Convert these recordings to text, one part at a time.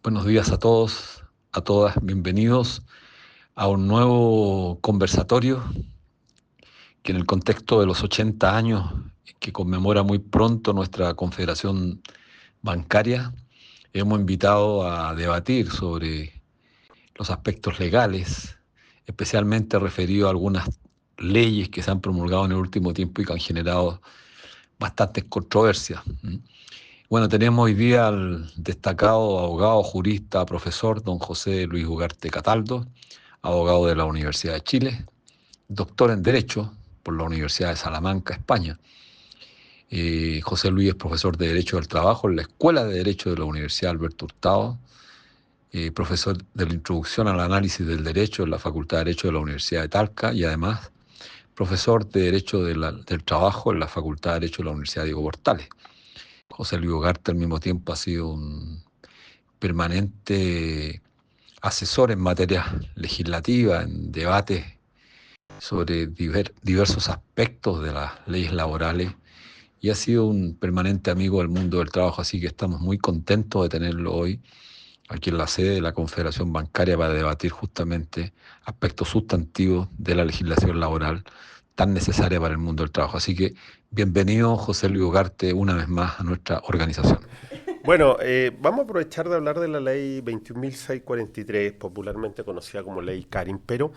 Buenos días a todos, a todas, bienvenidos a un nuevo conversatorio que en el contexto de los 80 años que conmemora muy pronto nuestra Confederación Bancaria, hemos invitado a debatir sobre los aspectos legales, especialmente referido a algunas leyes que se han promulgado en el último tiempo y que han generado bastantes controversias. Bueno, tenemos hoy día al destacado abogado, jurista, profesor, don José Luis Ugarte Cataldo, abogado de la Universidad de Chile, doctor en Derecho por la Universidad de Salamanca, España. José Luis es profesor de Derecho del Trabajo en la Escuela de Derecho de la Universidad Alberto Hurtado, profesor de la Introducción al Análisis del Derecho en la Facultad de Derecho de la Universidad de Talca y además profesor de Derecho del Trabajo en la Facultad de Derecho de la Universidad Diego Portales. José Luis Ugarte al mismo tiempo ha sido un permanente asesor en materia legislativa, en debates sobre diversos aspectos de las leyes laborales y ha sido un permanente amigo del mundo del trabajo, así que estamos muy contentos de tenerlo hoy aquí en la sede de la Confederación Bancaria para debatir justamente aspectos sustantivos de la legislación laboral tan necesaria para el mundo del trabajo. Así que bienvenido, José Luis Ugarte, una vez más a nuestra organización. Bueno, vamos a aprovechar de hablar de la ley 21.643, popularmente conocida como ley Karin, pero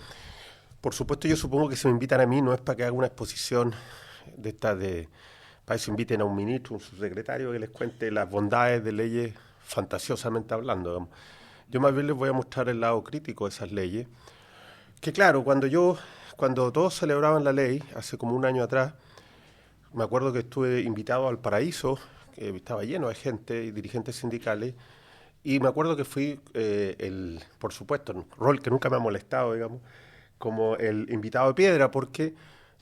por supuesto yo supongo que si me invitan a mí no es para que haga una exposición de estas para eso inviten a un ministro, un subsecretario que les cuente las bondades de leyes fantasiosamente hablando, digamos. Yo más bien les voy a mostrar el lado crítico de esas leyes, que claro, cuando todos celebraban la ley, hace como un año atrás, me acuerdo que estuve invitado al Paraíso, que estaba lleno de gente y dirigentes sindicales, y me acuerdo que fui, por supuesto, un rol que nunca me ha molestado, digamos, como el invitado de piedra, porque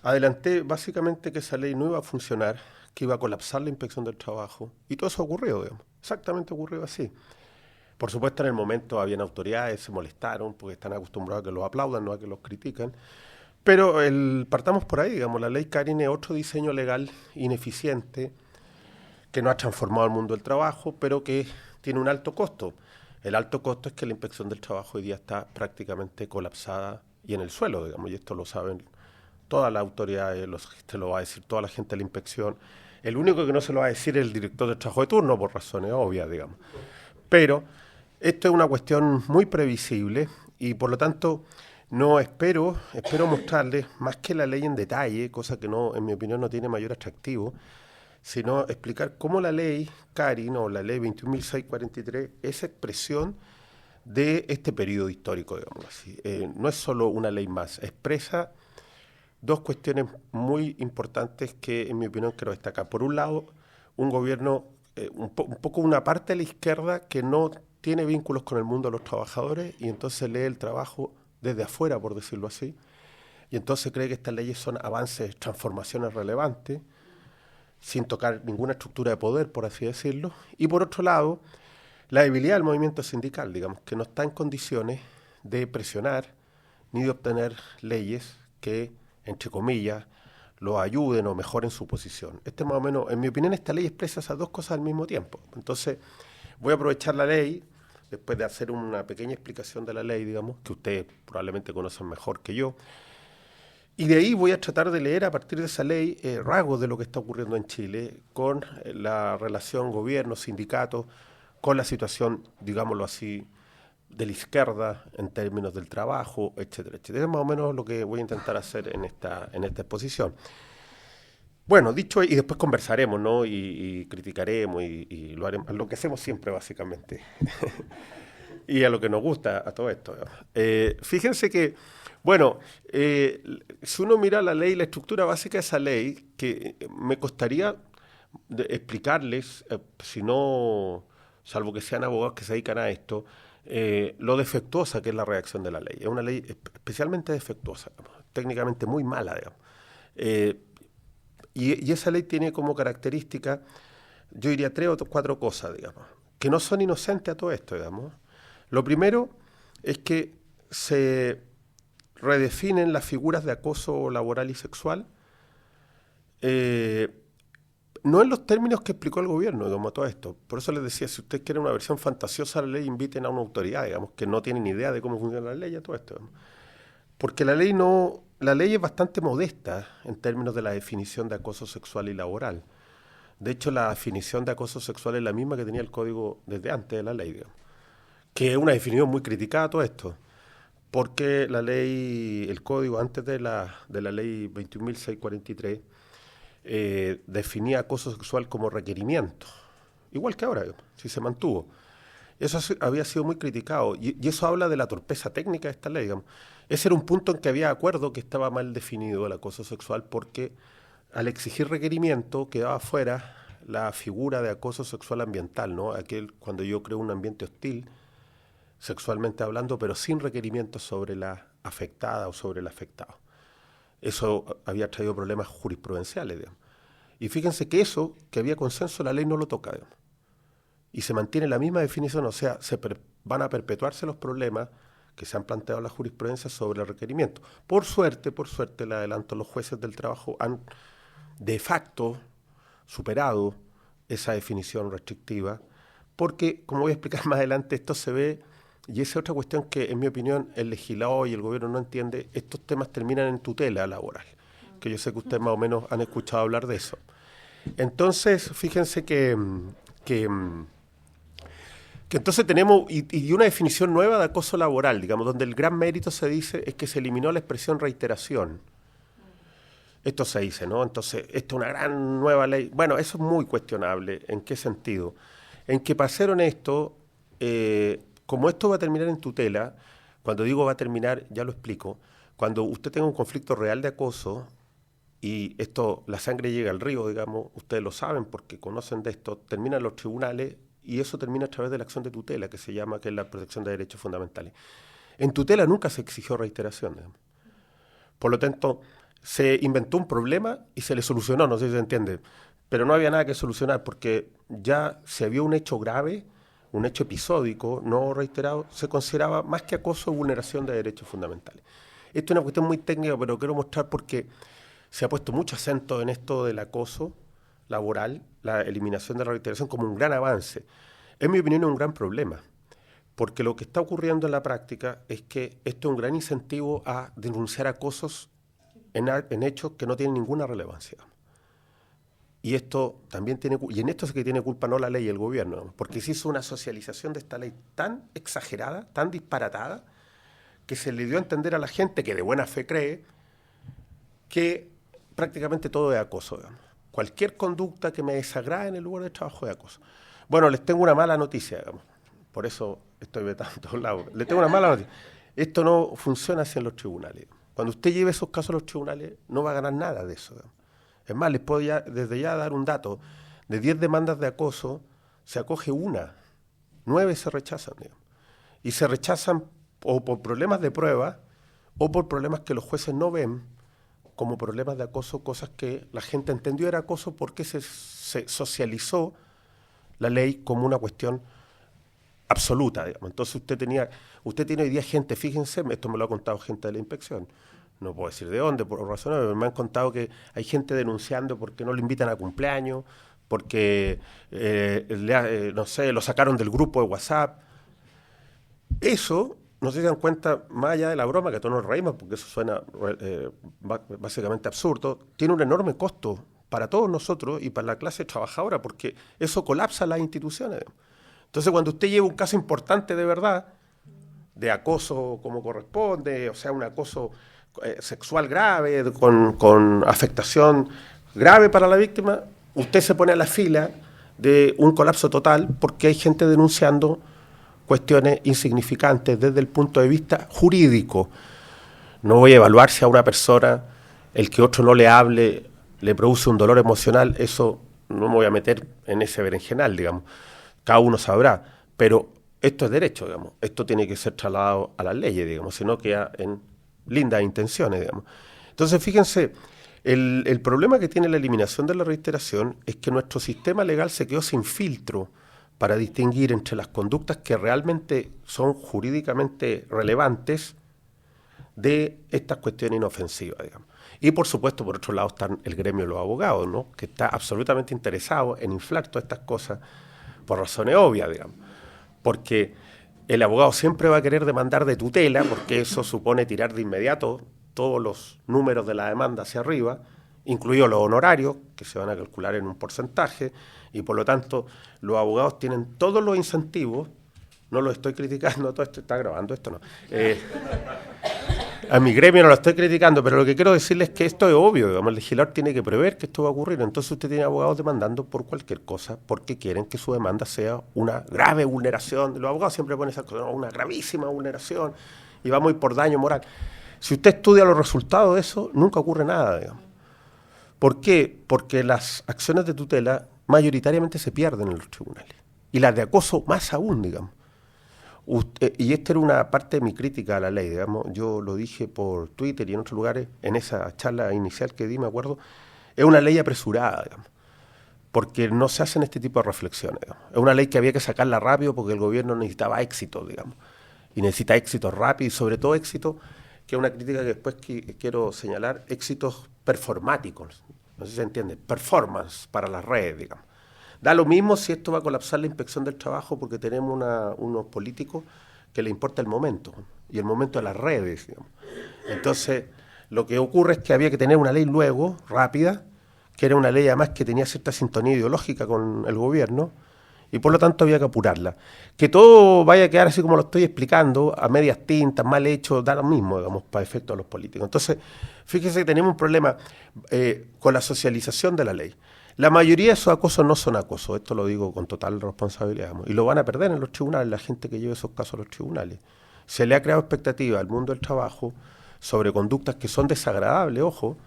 adelanté básicamente que esa ley no iba a funcionar, que iba a colapsar la inspección del trabajo, y todo eso ocurrió, digamos, exactamente ocurrió así. Por supuesto, en el momento habían autoridades, se molestaron, porque están acostumbrados a que los aplaudan, no a que los critican, pero partamos por ahí, digamos, la ley Karin es otro diseño legal ineficiente que no ha transformado el mundo del trabajo, pero que tiene un alto costo. El alto costo es que la inspección del trabajo hoy día está prácticamente colapsada y en el suelo, digamos, y esto lo saben todas las autoridades, te lo va a decir toda la gente de la inspección. El único que no se lo va a decir es el director de trabajo de turno, por razones obvias, digamos. Pero esto es una cuestión muy previsible y por lo tanto no espero mostrarles más que la ley en detalle, cosa que no, en mi opinión, no tiene mayor atractivo, sino explicar cómo la ley Karin o la ley 21.643 es expresión de este periodo histórico, digamos así. No es solo una ley más, expresa dos cuestiones muy importantes que, en mi opinión, quiero destacar. Por un lado, un gobierno, un poco una parte de la izquierda que no tiene vínculos con el mundo de los trabajadores y entonces lee el trabajo desde afuera, por decirlo así, y entonces cree que estas leyes son avances, transformaciones relevantes, sin tocar ninguna estructura de poder, por así decirlo. Y por otro lado, la debilidad del movimiento sindical, digamos, que no está en condiciones de presionar ni de obtener leyes que, entre comillas, lo ayuden o mejoren su posición. Este más o menos, en mi opinión, esta ley expresa esas dos cosas al mismo tiempo. Entonces, voy a aprovechar la ley, después de hacer una pequeña explicación de la ley, digamos, que ustedes probablemente conocen mejor que yo, y de ahí voy a tratar de leer a partir de esa ley rasgos de lo que está ocurriendo en Chile con la relación gobierno-sindicato, con la situación, digámoslo así, de la izquierda en términos del trabajo, etcétera, etcétera. Es más o menos lo que voy a intentar hacer en esta exposición. Bueno, dicho, y después conversaremos, ¿no? Y criticaremos y lo haremos, lo que hacemos siempre, básicamente. Y a lo que nos gusta a todo esto. Fíjense que, bueno, si uno mira la ley, la estructura básica de esa ley, que me costaría explicarles, si no, salvo que sean abogados que se dedican a esto, lo defectuosa que es la redacción de la ley. Es una ley especialmente defectuosa, digamos, técnicamente muy mala, digamos. Eh, y esa ley tiene como característica, yo diría, tres o cuatro cosas, digamos, que no son inocentes a todo esto, digamos. Lo primero es que se redefinen las figuras de acoso laboral y sexual, No en los términos que explicó el gobierno, como todo esto. Por eso les decía, si ustedes quieren una versión fantasiosa de la ley, inviten a una autoridad, digamos, que no tiene ni idea de cómo funciona la ley y todo esto. Digamos. Porque la ley es bastante modesta en términos de la definición de acoso sexual y laboral. De hecho, la definición de acoso sexual es la misma que tenía el código desde antes de la ley, digamos. Que es una definición muy criticada todo esto. Porque la ley, el código antes de la ley 21.643, definía acoso sexual como requerimiento, igual que ahora, si se mantuvo. Eso había sido muy criticado y eso habla de la torpeza técnica de esta ley. Digamos. Ese era un punto en que había acuerdo que estaba mal definido el acoso sexual porque al exigir requerimiento quedaba fuera la figura de acoso sexual ambiental, ¿no? Aquel cuando yo creo un ambiente hostil, sexualmente hablando, pero sin requerimientos sobre la afectada o sobre el afectado. Eso había traído problemas jurisprudenciales, digamos. Y fíjense que eso, que había consenso, la ley no lo toca, digamos. Y se mantiene la misma definición, o sea, van a perpetuarse los problemas que se han planteado en la jurisprudencia sobre el requerimiento. Por suerte, le adelanto, los jueces del trabajo han de facto superado esa definición restrictiva, porque, como voy a explicar más adelante, esto se ve. Y esa es otra cuestión que, en mi opinión, el legislador y el gobierno no entiende. Estos temas terminan en tutela laboral, que yo sé que ustedes más o menos han escuchado hablar de eso. Entonces, fíjense que entonces tenemos y una definición nueva de acoso laboral, digamos, donde el gran mérito se dice es que se eliminó la expresión reiteración. Esto se dice, ¿no? Entonces, esto es una gran nueva ley. Bueno, eso es muy cuestionable. ¿En qué sentido? En que, para ser honesto, como esto va a terminar en tutela, cuando digo va a terminar, ya lo explico, cuando usted tenga un conflicto real de acoso, y esto, la sangre llega al río, digamos, ustedes lo saben porque conocen de esto, termina en los tribunales y eso termina a través de la acción de tutela, que se llama, que es la protección de derechos fundamentales. En tutela nunca se exigió reiteración, digamos. Por lo tanto, se inventó un problema y se le solucionó, no sé si se entiende, pero no había nada que solucionar porque ya se vio un hecho grave, un hecho episódico, no reiterado, se consideraba más que acoso vulneración de derechos fundamentales. Esto es una cuestión muy técnica, pero quiero mostrar porque se ha puesto mucho acento en esto del acoso laboral, la eliminación de la reiteración como un gran avance. En mi opinión es un gran problema, porque lo que está ocurriendo en la práctica es que esto es un gran incentivo a denunciar acosos en hechos que no tienen ninguna relevancia. Y esto también y en esto es que tiene culpa no la ley y el gobierno, ¿no? Porque se hizo una socialización de esta ley tan exagerada, tan disparatada, que se le dio a entender a la gente que de buena fe cree que prácticamente todo es acoso, digamos. Cualquier conducta que me desagrade en el lugar de trabajo es acoso. Bueno, les tengo una mala noticia, digamos. Por eso estoy vetado en todos lados. Les tengo una mala noticia. Esto no funciona así en los tribunales. Cuando usted lleve esos casos a los tribunales, no va a ganar nada de eso, digamos. Es más, les puedo desde ya dar un dato. De 10 demandas de acoso, se acoge una. 9 se rechazan, digamos. Y se rechazan o por problemas de prueba o por problemas que los jueces no ven como problemas de acoso, cosas que la gente entendió era acoso porque se socializó la ley como una cuestión absoluta, digamos. Entonces usted tiene hoy día gente, fíjense, esto me lo ha contado gente de la inspección, no puedo decir de dónde, por razones, pero me han contado que hay gente denunciando porque no lo invitan a cumpleaños, porque, no sé, lo sacaron del grupo de WhatsApp. Eso, no sé si se dan cuenta, más allá de la broma, que todos nos reímos, porque eso suena básicamente absurdo, tiene un enorme costo para todos nosotros y para la clase trabajadora, porque eso colapsa las instituciones. Entonces, cuando usted lleva un caso importante de verdad, de acoso como corresponde, o sea, un acoso sexual grave, con afectación grave para la víctima, usted se pone a la fila de un colapso total porque hay gente denunciando cuestiones insignificantes desde el punto de vista jurídico. No voy a evaluar si a una persona el que otro no le hable le produce un dolor emocional, eso no me voy a meter en ese berenjenal, digamos. Cada uno sabrá, pero esto es derecho, digamos. Esto tiene que ser trasladado a las leyes, digamos, si no queda en lindas intenciones, digamos. Entonces, fíjense, el problema que tiene la eliminación de la reiteración es que nuestro sistema legal se quedó sin filtro para distinguir entre las conductas que realmente son jurídicamente relevantes de estas cuestiones inofensivas, digamos. Y por supuesto, por otro lado, está el gremio de los abogados, ¿no? Que está absolutamente interesado en inflar todas estas cosas por razones obvias, digamos. Porque el abogado siempre va a querer demandar de tutela, porque eso supone tirar de inmediato todos los números de la demanda hacia arriba, incluidos los honorarios, que se van a calcular en un porcentaje, y por lo tanto los abogados tienen todos los incentivos. No lo estoy criticando, todo esto está grabando, esto no. A mi gremio no lo estoy criticando, pero lo que quiero decirles es que esto es obvio, digamos, el legislador tiene que prever que esto va a ocurrir. Entonces usted tiene abogados demandando por cualquier cosa, porque quieren que su demanda sea una grave vulneración. Los abogados siempre ponen esas cosas, ¿no? Una gravísima vulneración, y vamos a ir por daño moral. Si usted estudia los resultados de eso, nunca ocurre nada, digamos. ¿Por qué? Porque las acciones de tutela mayoritariamente se pierden en los tribunales. Y las de acoso más aún, digamos. Y esta era una parte de mi crítica a la ley, digamos. Yo lo dije por Twitter y en otros lugares, en esa charla inicial que di, me acuerdo. Es una ley apresurada, digamos, porque no se hacen este tipo de reflexiones, digamos. Es una ley que había que sacarla rápido porque el gobierno necesitaba éxito, digamos. Y necesita éxito rápido y sobre todo éxito, que es una crítica que después quiero señalar, éxitos performáticos. No sé si se entiende. Performance para las redes, digamos. Da lo mismo si esto va a colapsar la inspección del trabajo porque tenemos unos políticos que les importa el momento, y el momento de las redes, digamos. Entonces, lo que ocurre es que había que tener una ley luego, rápida, que era una ley además que tenía cierta sintonía ideológica con el gobierno, y por lo tanto había que apurarla. Que todo vaya a quedar así como lo estoy explicando, a medias tintas, mal hecho, da lo mismo, digamos, para efectos de los políticos. Entonces, fíjese que tenemos un problema con la socialización de la ley. La mayoría de esos acosos no son acosos, esto lo digo con total responsabilidad, y lo van a perder en los tribunales, la gente que lleve esos casos a los tribunales. Se le ha creado expectativa al mundo del trabajo sobre conductas que son desagradables, ojo,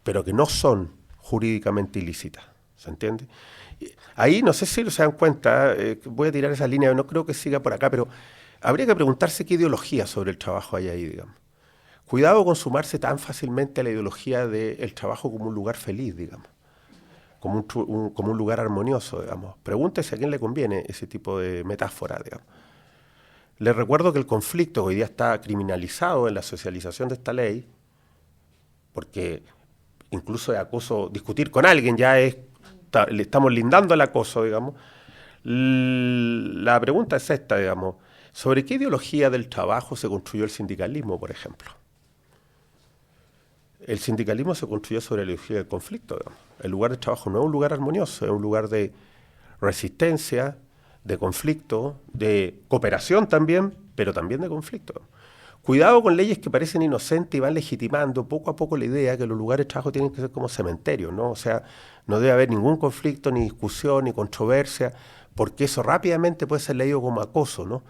pero que no son jurídicamente ilícitas, ¿se entiende? Ahí no sé si se dan cuenta, voy a tirar esa línea, no creo que siga por acá, pero habría que preguntarse qué ideología sobre el trabajo hay ahí, digamos. Cuidado con sumarse tan fácilmente a la ideología del trabajo como un lugar feliz, digamos. Como un lugar armonioso, digamos. Pregúntese a quién le conviene ese tipo de metáfora, digamos. Les recuerdo que el conflicto hoy día está criminalizado en la socialización de esta ley, porque incluso de acoso, discutir con alguien ya le estamos lindando el acoso, digamos. La pregunta es esta, digamos, ¿sobre qué ideología del trabajo se construyó el sindicalismo, por ejemplo? El sindicalismo se construyó sobre la ideología del conflicto, digamos. El lugar de trabajo no es un lugar armonioso, es un lugar de resistencia, de conflicto, de cooperación también, pero también de conflicto. Cuidado con leyes que parecen inocentes y van legitimando poco a poco la idea que los lugares de trabajo tienen que ser como cementerios, ¿no? O sea, no debe haber ningún conflicto, ni discusión, ni controversia, porque eso rápidamente puede ser leído como acoso, ¿no?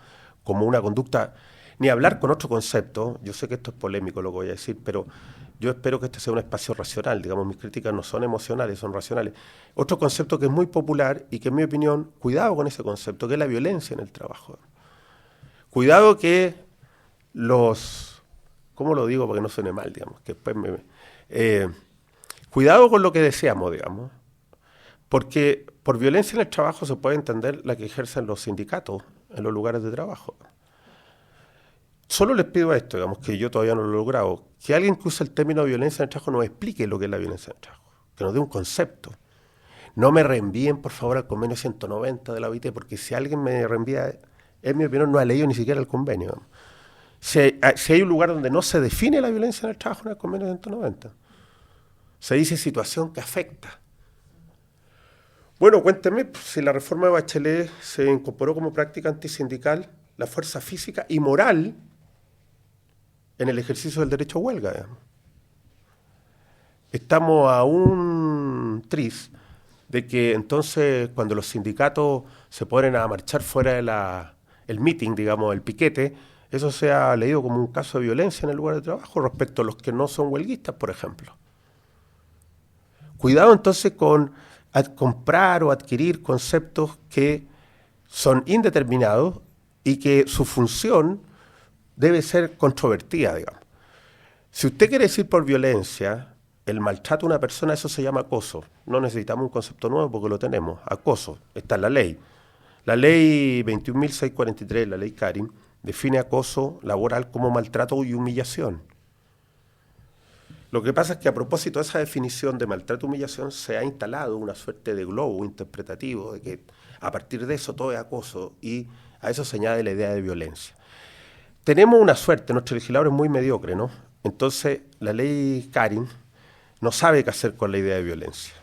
Como una conducta, ni hablar con otro concepto. Yo sé que esto es polémico lo que voy a decir, pero yo espero que este sea un espacio racional, digamos, mis críticas no son emocionales, son racionales. Otro concepto que es muy popular y que en mi opinión, cuidado con ese concepto, que es la violencia en el trabajo. Cuidado que ¿cómo lo digo para que no suene mal, digamos? Que después cuidado con lo que deseamos, digamos, porque por violencia en el trabajo se puede entender la que ejercen los sindicatos en los lugares de trabajo. Solo les pido esto, digamos, que yo todavía no lo he logrado, que alguien que use el término violencia en el trabajo nos explique lo que es la violencia en el trabajo, que nos dé un concepto. No me reenvíen, por favor, al convenio 190 de la OIT, porque si alguien me reenvía, en mi opinión, no ha leído ni siquiera el convenio, digamos. Si hay un lugar donde no se define la violencia en el trabajo, en el convenio 190. Se dice situación que afecta. Bueno, cuénteme si la reforma de Bachelet se incorporó como práctica antisindical la fuerza física y moral en el ejercicio del derecho a huelga, digamos. Estamos a un tris de que entonces cuando los sindicatos se ponen a marchar fuera del meeting, digamos, el piquete, eso sea leído como un caso de violencia en el lugar de trabajo respecto a los que no son huelguistas, por ejemplo. Cuidado entonces con comprar o adquirir conceptos que son indeterminados y que su función debe ser controvertida, digamos. Si usted quiere decir por violencia el maltrato a una persona, eso se llama acoso. No necesitamos un concepto nuevo porque lo tenemos. Acoso, está en la ley. La ley 21.643, la ley Karim, define acoso laboral como maltrato y humillación. Lo que pasa es que a propósito de esa definición de maltrato y humillación se ha instalado una suerte de globo interpretativo de que a partir de eso todo es acoso y a eso se añade la idea de violencia. Tenemos una suerte, nuestro legislador es muy mediocre, ¿no? Entonces la ley Karin no sabe qué hacer con la idea de violencia.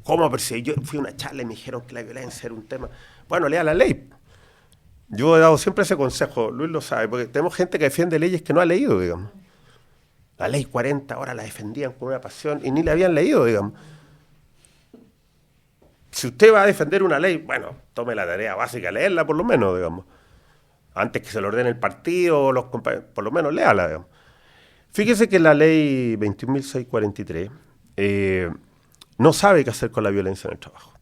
¿Cómo? Pero si yo fui a una charla y me dijeron que la violencia era un tema. Bueno, lea la ley. Yo he dado siempre ese consejo, Luis lo sabe, porque tenemos gente que defiende leyes que no ha leído, digamos. La ley 40 ahora la defendían con una pasión y ni la habían leído, digamos. Si usted va a defender una ley, bueno, tome la tarea básica, leerla por lo menos, digamos. Antes que se lo ordene el partido, los compañeros, por lo menos léala, digamos. Fíjese que la ley 21.643 no sabe qué hacer con la violencia en el trabajo.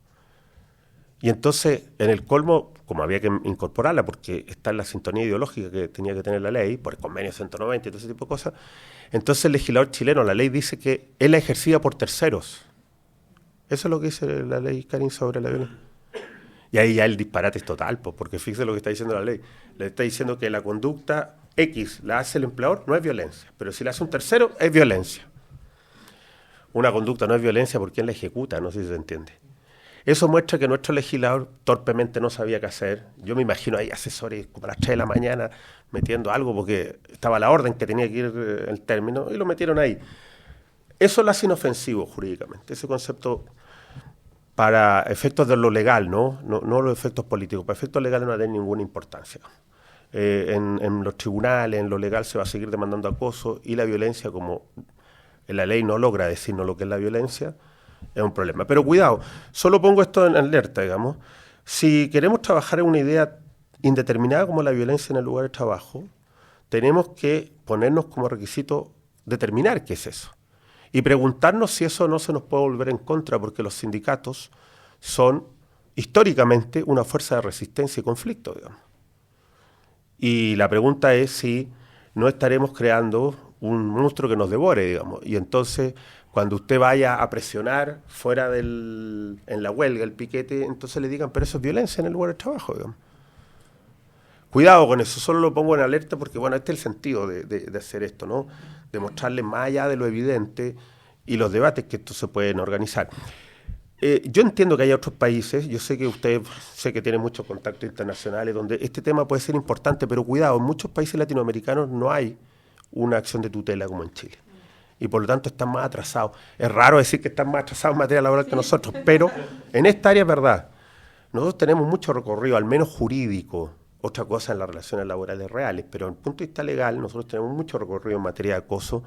Y entonces, en el colmo, como había que incorporarla, porque está en la sintonía ideológica que tenía que tener la ley, por el convenio 190 y todo ese tipo de cosas, entonces el legislador chileno, la ley dice que es la ejercida por terceros. Eso es lo que dice la ley Karin sobre la violencia. Y ahí ya el disparate es total, pues, porque fíjese lo que está diciendo la ley. Le está diciendo que la conducta X la hace el empleador, no es violencia, pero si la hace un tercero, es violencia. Una conducta no es violencia por quien la ejecuta, no sé si se entiende. Eso muestra que nuestro legislador torpemente no sabía qué hacer. Yo me imagino ahí asesores como a las 3 de la mañana metiendo algo porque estaba la orden que tenía que ir el término y lo metieron ahí. Eso lo hace inofensivo jurídicamente, ese concepto para efectos de lo legal, no los efectos políticos. Para efectos legales no tiene ninguna importancia. En los tribunales, en lo legal se va a seguir demandando acoso y la violencia, como la ley no logra decirnos lo que es la violencia, es un problema. Pero cuidado, solo pongo esto en alerta, digamos. Si queremos trabajar en una idea indeterminada como la violencia en el lugar de trabajo, tenemos que ponernos como requisito determinar qué es eso. Y preguntarnos si eso no se nos puede volver en contra, porque los sindicatos son históricamente una fuerza de resistencia y conflicto, digamos. Y la pregunta es si no estaremos creando un monstruo que nos devore, digamos. Y entonces, cuando usted vaya a presionar fuera en la huelga, el piquete, entonces le digan, pero eso es violencia en el lugar de trabajo, digamos. Cuidado con eso, solo lo pongo en alerta porque, bueno, este es el sentido de hacer esto, ¿no? De mostrarles más allá de lo evidente y los debates que estos se pueden organizar. Yo entiendo que hay otros países, yo sé que usted que tiene muchos contactos internacionales donde este tema puede ser importante, pero cuidado, en muchos países latinoamericanos no hay una acción de tutela como en Chile. Y por lo tanto están más atrasados. Es raro decir que están más atrasados en materia laboral que nosotros, pero en esta área es verdad. Nosotros tenemos mucho recorrido, al menos jurídico, otra cosa en las relaciones laborales reales, pero desde el punto de vista legal nosotros tenemos mucho recorrido en materia de acoso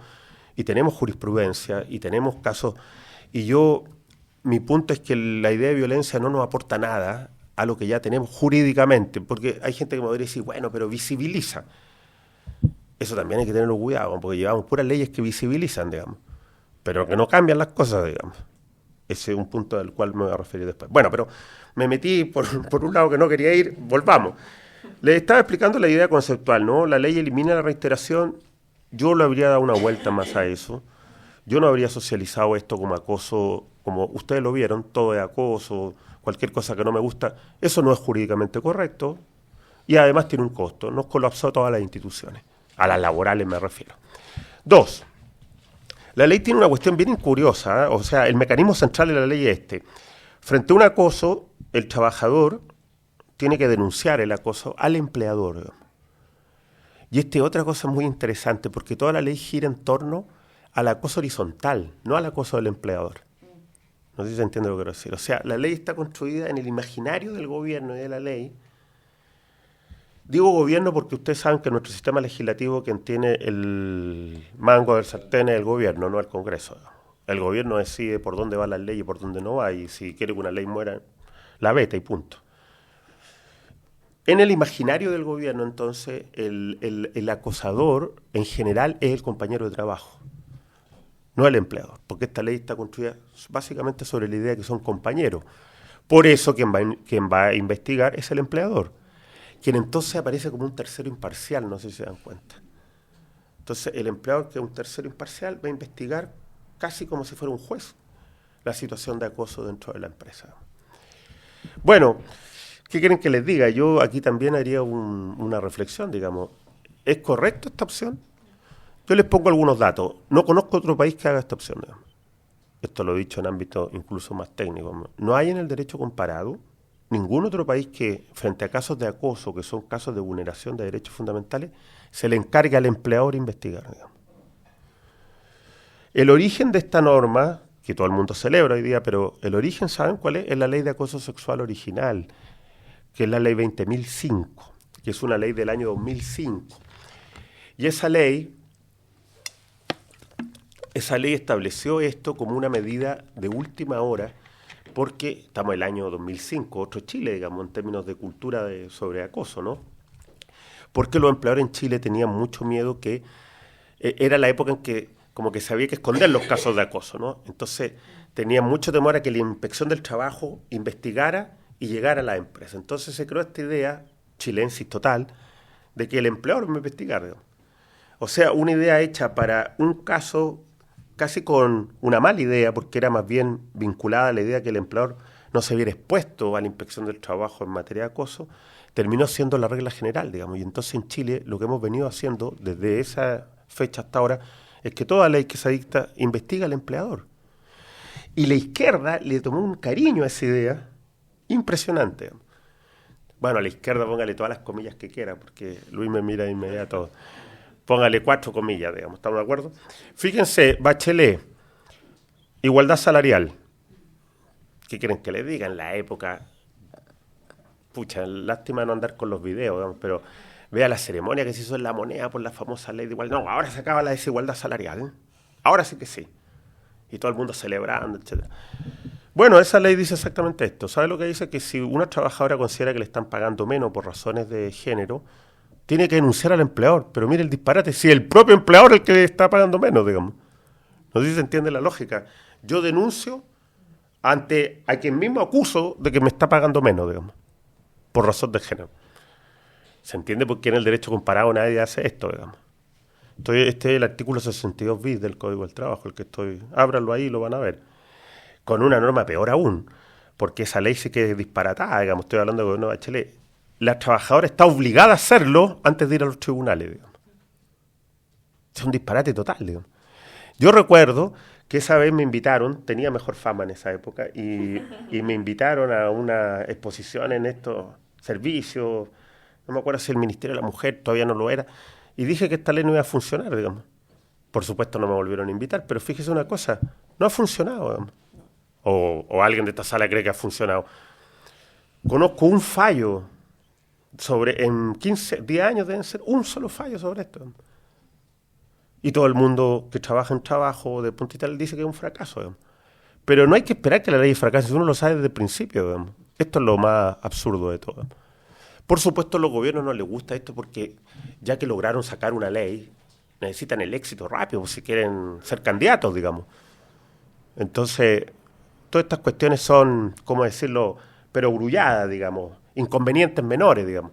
y tenemos jurisprudencia y tenemos casos. Y mi punto es que la idea de violencia no nos aporta nada a lo que ya tenemos jurídicamente, porque hay gente que me podría decir, bueno, pero visibiliza. Eso también hay que tenerlo cuidado, porque llevamos puras leyes que visibilizan, digamos, pero que no cambian las cosas, digamos. Ese es un punto al cual me voy a referir después. Bueno, pero me metí por un lado que no quería ir, volvamos. Les estaba explicando la idea conceptual, ¿no? La ley elimina la reiteración, yo le habría dado una vuelta más a eso. Yo no habría socializado esto como acoso, como ustedes lo vieron, todo es acoso, cualquier cosa que no me gusta. Eso no es jurídicamente correcto y además tiene un costo. Nos colapsó todas las instituciones, a las laborales me refiero. 2. La ley tiene una cuestión bien curiosa, ¿eh? O sea, el mecanismo central de la ley es este. Frente a un acoso, el trabajador tiene que denunciar el acoso al empleador, digamos. Y esta es otra cosa muy interesante, porque toda la ley gira en torno al acoso horizontal, no al acoso del empleador. No sé si se entiende lo que quiero decir. O sea, la ley está construida en el imaginario del gobierno y de la ley. Digo gobierno porque ustedes saben que nuestro sistema legislativo, quien tiene el mango del sartén es el gobierno, no el Congreso. El gobierno decide por dónde va la ley y por dónde no va, y si quiere que una ley muera, la veta y punto. En el imaginario del gobierno, entonces, el acosador en general es el compañero de trabajo, no el empleador, porque esta ley está construida básicamente sobre la idea de que son compañeros. Por eso quien va a investigar es el empleador, quien entonces aparece como un tercero imparcial, no sé si se dan cuenta. Entonces el empleador, que es un tercero imparcial, va a investigar casi como si fuera un juez la situación de acoso dentro de la empresa. Bueno, ¿Qué quieren que les diga? Yo aquí también haría una reflexión, digamos. ¿Es correcta esta opción? Yo les pongo algunos datos. No conozco otro país que haga esta opción, digamos. Esto lo he dicho en ámbitos incluso más técnicos. No hay en el derecho comparado ningún otro país que, frente a casos de acoso, que son casos de vulneración de derechos fundamentales, se le encargue al empleador investigar, digamos. El origen de esta norma, que todo el mundo celebra hoy día, pero el origen, ¿saben cuál es? Es la ley de acoso sexual original, que es la ley 20.005, que es una ley del año 2005. Y esa ley estableció esto como una medida de última hora, porque estamos en el año 2005, otro Chile, digamos, en términos de cultura sobre acoso, ¿no? Porque los empleadores en Chile tenían mucho miedo que era la época en que como que se había que esconder los casos de acoso, ¿no? Entonces tenían mucho temor a que la inspección del trabajo investigara y llegara a la empresa. Entonces se creó esta idea, chilensis total, de que el empleador me investigara, digamos. O sea, una idea hecha para un caso casi con una mala idea, porque era más bien vinculada a la idea que el empleador no se viera expuesto a la inspección del trabajo en materia de acoso, terminó siendo la regla general, digamos. Y entonces en Chile lo que hemos venido haciendo desde esa fecha hasta ahora es que toda ley que se dicta investiga al empleador. Y la izquierda le tomó un cariño a esa idea impresionante, digamos. Bueno, a la izquierda póngale todas las comillas que quiera, porque Luis me mira de inmediato. Póngale 4 comillas, digamos, ¿estamos de acuerdo? Fíjense, Bachelet, igualdad salarial. ¿Qué quieren que les diga? En la época, pucha, lástima no andar con los videos, digamos, pero vea la ceremonia que se hizo en La Moneda por la famosa ley de igualdad. No, ahora se acaba la desigualdad salarial, ¿eh? Ahora sí que sí. Y todo el mundo celebrando, etcétera. Bueno, esa ley dice exactamente esto. ¿Sabe lo que dice? Que si una trabajadora considera que le están pagando menos por razones de género, tiene que denunciar al empleador. Pero mire el disparate, si el propio empleador es el que le está pagando menos, digamos. No sé si se entiende la lógica. Yo denuncio ante a quien mismo acuso de que me está pagando menos, digamos, por razón de género. ¿Se entiende por qué en el derecho comparado nadie hace esto, digamos? Este es el artículo 62 bis del Código del Trabajo, el que estoy... Ábranlo ahí y lo van a ver. Con una norma peor aún, porque esa ley sí que es disparatada, digamos, estoy hablando del gobierno de Bachelet. La trabajadora está obligada a hacerlo antes de ir a los tribunales, digamos. Es un disparate total, digamos. Yo recuerdo que esa vez me invitaron, tenía mejor fama en esa época, y me invitaron a una exposición en estos servicios, no me acuerdo si el Ministerio de la Mujer todavía no lo era, y dije que esta ley no iba a funcionar, digamos. Por supuesto no me volvieron a invitar, pero fíjese una cosa, no ha funcionado, digamos. O alguien de esta sala cree que ha funcionado. Conozco un fallo en 10 años deben ser un solo fallo sobre esto. Digamos. Y todo el mundo que trabaja en trabajo de punta y tal dice que es un fracaso. Digamos. Pero no hay que esperar que la ley fracase, uno lo sabe desde el principio. Digamos. Esto es lo más absurdo de todo. Digamos. Por supuesto a los gobiernos no les gusta esto porque ya que lograron sacar una ley, necesitan el éxito rápido si quieren ser candidatos, digamos. Entonces, todas estas cuestiones son, ¿cómo decirlo?, pero grulladas, digamos, inconvenientes menores, digamos.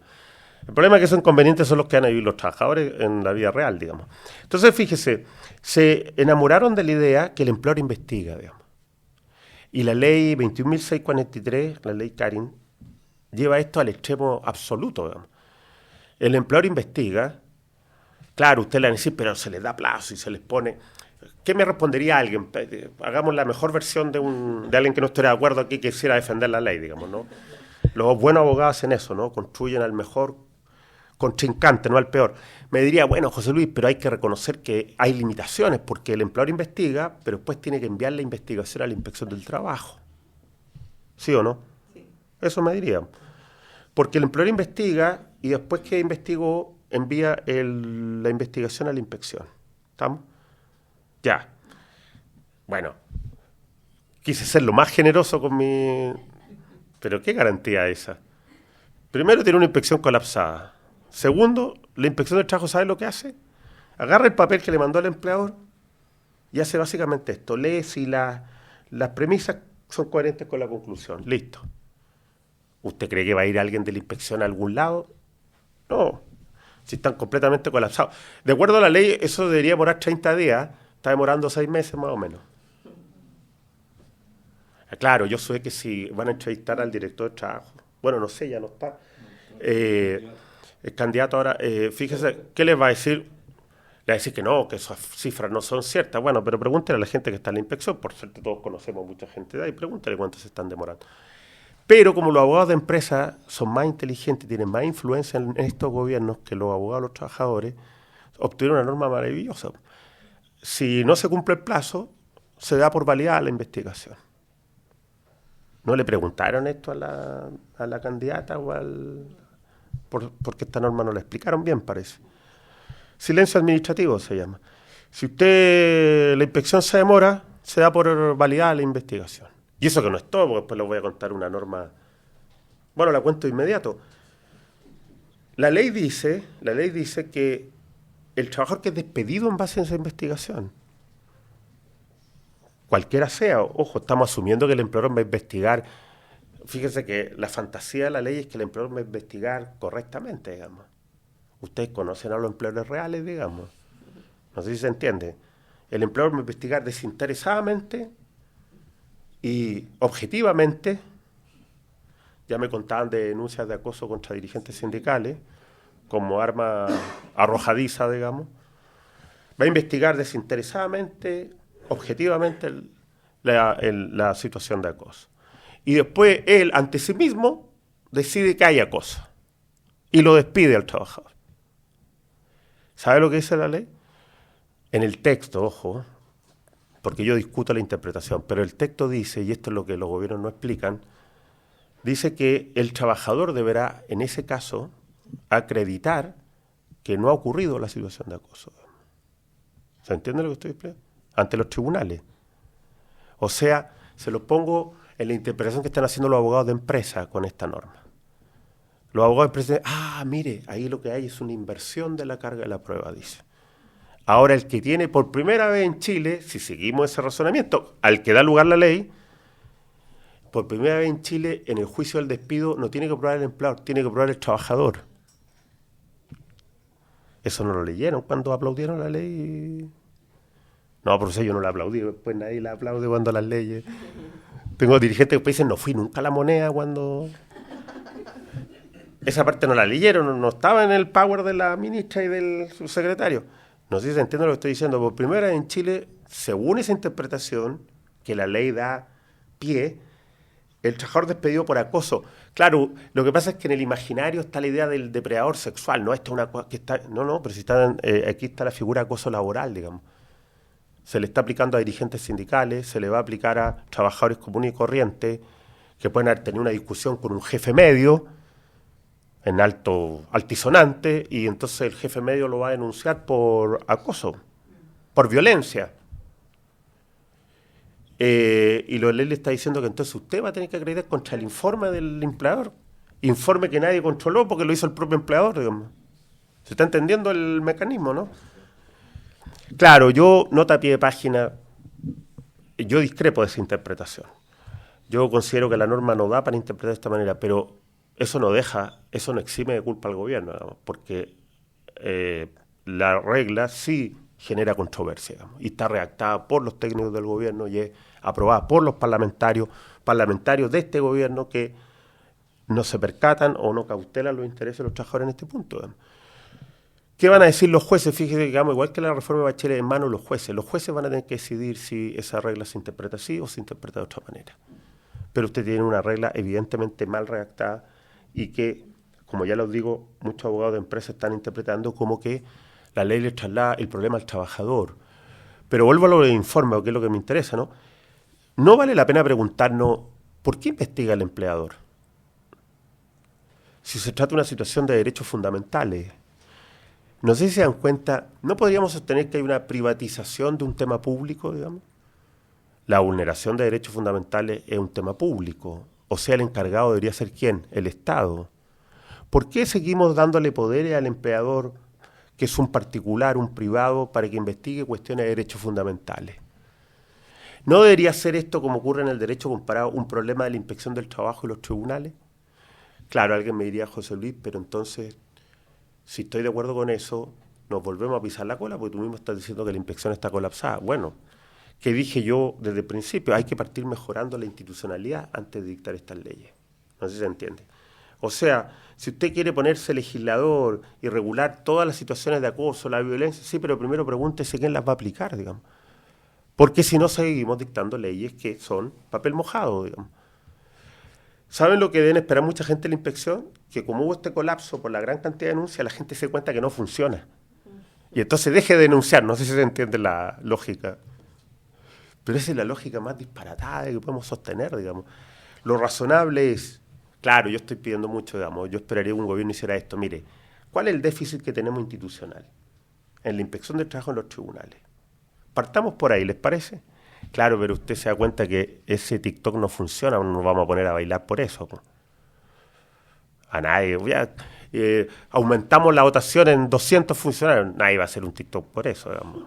El problema es que esos inconvenientes son los que van a vivir los trabajadores en la vida real, digamos. Entonces, fíjese, se enamoraron de la idea que el empleador investiga, digamos. Y la ley 21.643, la ley Karin, lleva esto al extremo absoluto, digamos. El empleador investiga, claro, usted le va a decir, pero se les da plazo y se les pone... ¿Qué me respondería alguien? Hagamos la mejor versión de alguien que no esté de acuerdo aquí que quisiera defender la ley, digamos, ¿no? Los buenos abogados hacen eso, ¿no? Construyen al mejor contrincante, no al peor. Me diría, bueno, José Luis, pero hay que reconocer que hay limitaciones porque el empleador investiga, pero después tiene que enviar la investigación a la inspección del trabajo. ¿Sí o no? Sí. Eso me diría. Porque el empleador investiga y después que investigó, envía la investigación a la inspección. ¿Estamos? Ya. Bueno, quise ser lo más generoso con mi... Pero ¿qué garantía esa? Primero, tiene una inspección colapsada. Segundo, la inspección del trabajo, ¿sabe lo que hace? Agarra el papel que le mandó el empleador y hace básicamente esto. Lee si las premisas son coherentes con la conclusión. Listo. ¿Usted cree que va a ir alguien de la inspección a algún lado? No. Si están completamente colapsados. De acuerdo a la ley, eso debería demorar 30 días. Está demorando 6 meses más o menos. Claro, yo sé que si van a entrevistar al director de trabajo, bueno, no sé, ya no está, el candidato ahora, fíjese, ¿qué les va a decir? Le va a decir que no, que esas cifras no son ciertas. Bueno, pero pregúntele a la gente que está en la inspección, por suerte todos conocemos mucha gente de ahí, pregúntele cuánto se están demorando. Pero como los abogados de empresa son más inteligentes, tienen más influencia en estos gobiernos que los abogados de los trabajadores, obtuvieron una norma maravillosa. Si no se cumple el plazo, se da por validada la investigación. ¿No le preguntaron esto a la candidata o porque esta norma no la explicaron bien, parece? Silencio administrativo se llama. Si la inspección se demora, se da por validada la investigación. Y eso que no es todo, porque después les voy a contar una norma. Bueno, la cuento de inmediato. La ley dice que el trabajador que es despedido en base a esa investigación, cualquiera sea, ojo, estamos asumiendo que el empleador va a investigar. Fíjense que la fantasía de la ley es que el empleador va a investigar correctamente, digamos. Ustedes conocen a los empleadores reales, digamos. No sé si se entiende. El empleador va a investigar desinteresadamente y objetivamente. Ya me contaban de denuncias de acoso contra dirigentes sindicales, como arma arrojadiza, digamos. Va a investigar desinteresadamente, objetivamente, la situación de acoso. Y después él, ante sí mismo, decide que hay acoso. Y lo despide al trabajador. ¿Sabe lo que dice la ley? En el texto, ojo, porque yo discuto la interpretación, pero el texto dice, y esto es lo que los gobiernos no explican, dice que el trabajador deberá, en ese caso, acreditar que no ha ocurrido la situación de acoso. ¿Se entiende lo que estoy explicando? Ante los tribunales. O sea, se lo pongo en la interpretación que están haciendo los abogados de empresa con esta norma. Los abogados de empresa dicen, mire, ahí lo que hay es una inversión de la carga de la prueba, dice. Ahora el que tiene por primera vez en Chile, si seguimos ese razonamiento, al que da lugar la ley, por primera vez en Chile, en el juicio del despido, no tiene que probar el empleador, tiene que probar el trabajador. Eso no lo leyeron cuando aplaudieron la ley. No, por eso yo no la aplaudí, después nadie la aplaude cuando las leyes. Tengo dirigentes que dicen, no fui nunca a la moneda cuando... Esa parte no la leyeron, no estaba en el power de la ministra y del subsecretario. No sé si se entiende lo que estoy diciendo. Por primera vez en Chile, según esa interpretación, que la ley da pie, el trabajador despedido por acoso. Claro, lo que pasa es que en el imaginario está la idea del depredador sexual, no, esto es una cosa que está... No, pero si está, aquí está la figura de acoso laboral, digamos. Se le está aplicando a dirigentes sindicales, se le va a aplicar a trabajadores comunes y corrientes, que pueden haber tenido una discusión con un jefe medio, en altisonante, y entonces el jefe medio lo va a denunciar por acoso, por violencia. Y la ley le está diciendo que entonces usted va a tener que acreditar contra el informe del empleador, informe que nadie controló porque lo hizo el propio empleador, digamos. ¿Se está entendiendo el mecanismo, no? Claro, yo, nota a pie de página, yo discrepo de esa interpretación. Yo considero que la norma no da para interpretar de esta manera, pero eso no exime de culpa al gobierno, digamos, porque la regla sí genera controversia, digamos, y está redactada por los técnicos del gobierno y es aprobada por los parlamentarios de este gobierno que no se percatan o no cautelan los intereses de los trabajadores en este punto, digamos. ¿Qué van a decir los jueces? Fíjense, digamos, igual que la reforma de Bachelet en manos de los jueces. Los jueces van a tener que decidir si esa regla se interpreta así o se interpreta de otra manera. Pero usted tiene una regla evidentemente mal redactada y que, como ya les digo, muchos abogados de empresas están interpretando como que la ley le traslada el problema al trabajador. Pero vuelvo a lo del informe, que es lo que me interesa, ¿no? No vale la pena preguntarnos, ¿por qué investiga el empleador? Si se trata de una situación de derechos fundamentales. No sé si se dan cuenta, ¿no podríamos sostener que hay una privatización de un tema público, digamos? La vulneración de derechos fundamentales es un tema público. O sea, el encargado debería ser ¿quién? El Estado. ¿Por qué seguimos dándole poderes al empleador, que es un particular, un privado, para que investigue cuestiones de derechos fundamentales? ¿No debería ser esto, como ocurre en el derecho comparado, un problema de la inspección del trabajo y los tribunales? Claro, alguien me diría, José Luis, pero entonces, si estoy de acuerdo con eso, nos volvemos a pisar la cola, porque tú mismo estás diciendo que la inspección está colapsada. Bueno, ¿qué dije yo desde el principio? Hay que partir mejorando la institucionalidad antes de dictar estas leyes. No sé si se entiende. O sea, si usted quiere ponerse legislador y regular todas las situaciones de acoso, la violencia, sí, pero primero pregúntese quién las va a aplicar, digamos. Porque si no seguimos dictando leyes que son papel mojado, digamos. ¿Saben lo que deben esperar mucha gente de la inspección? Que como hubo este colapso por la gran cantidad de denuncias, la gente se da cuenta que no funciona. Y entonces deje de denunciar, no sé si se entiende la lógica. Pero esa es la lógica más disparatada que podemos sostener, digamos. Lo razonable es, claro, yo estoy pidiendo mucho, digamos, yo esperaría que un gobierno hiciera esto. Mire, ¿cuál es el déficit que tenemos institucional? En la inspección del trabajo en los tribunales. Partamos por ahí, ¿les parece? Claro, pero usted se da cuenta que ese TikTok no funciona, no nos vamos a poner a bailar por eso. A nadie. Aumentamos la votación en 200 funcionarios, nadie va a hacer un TikTok por eso, digamos.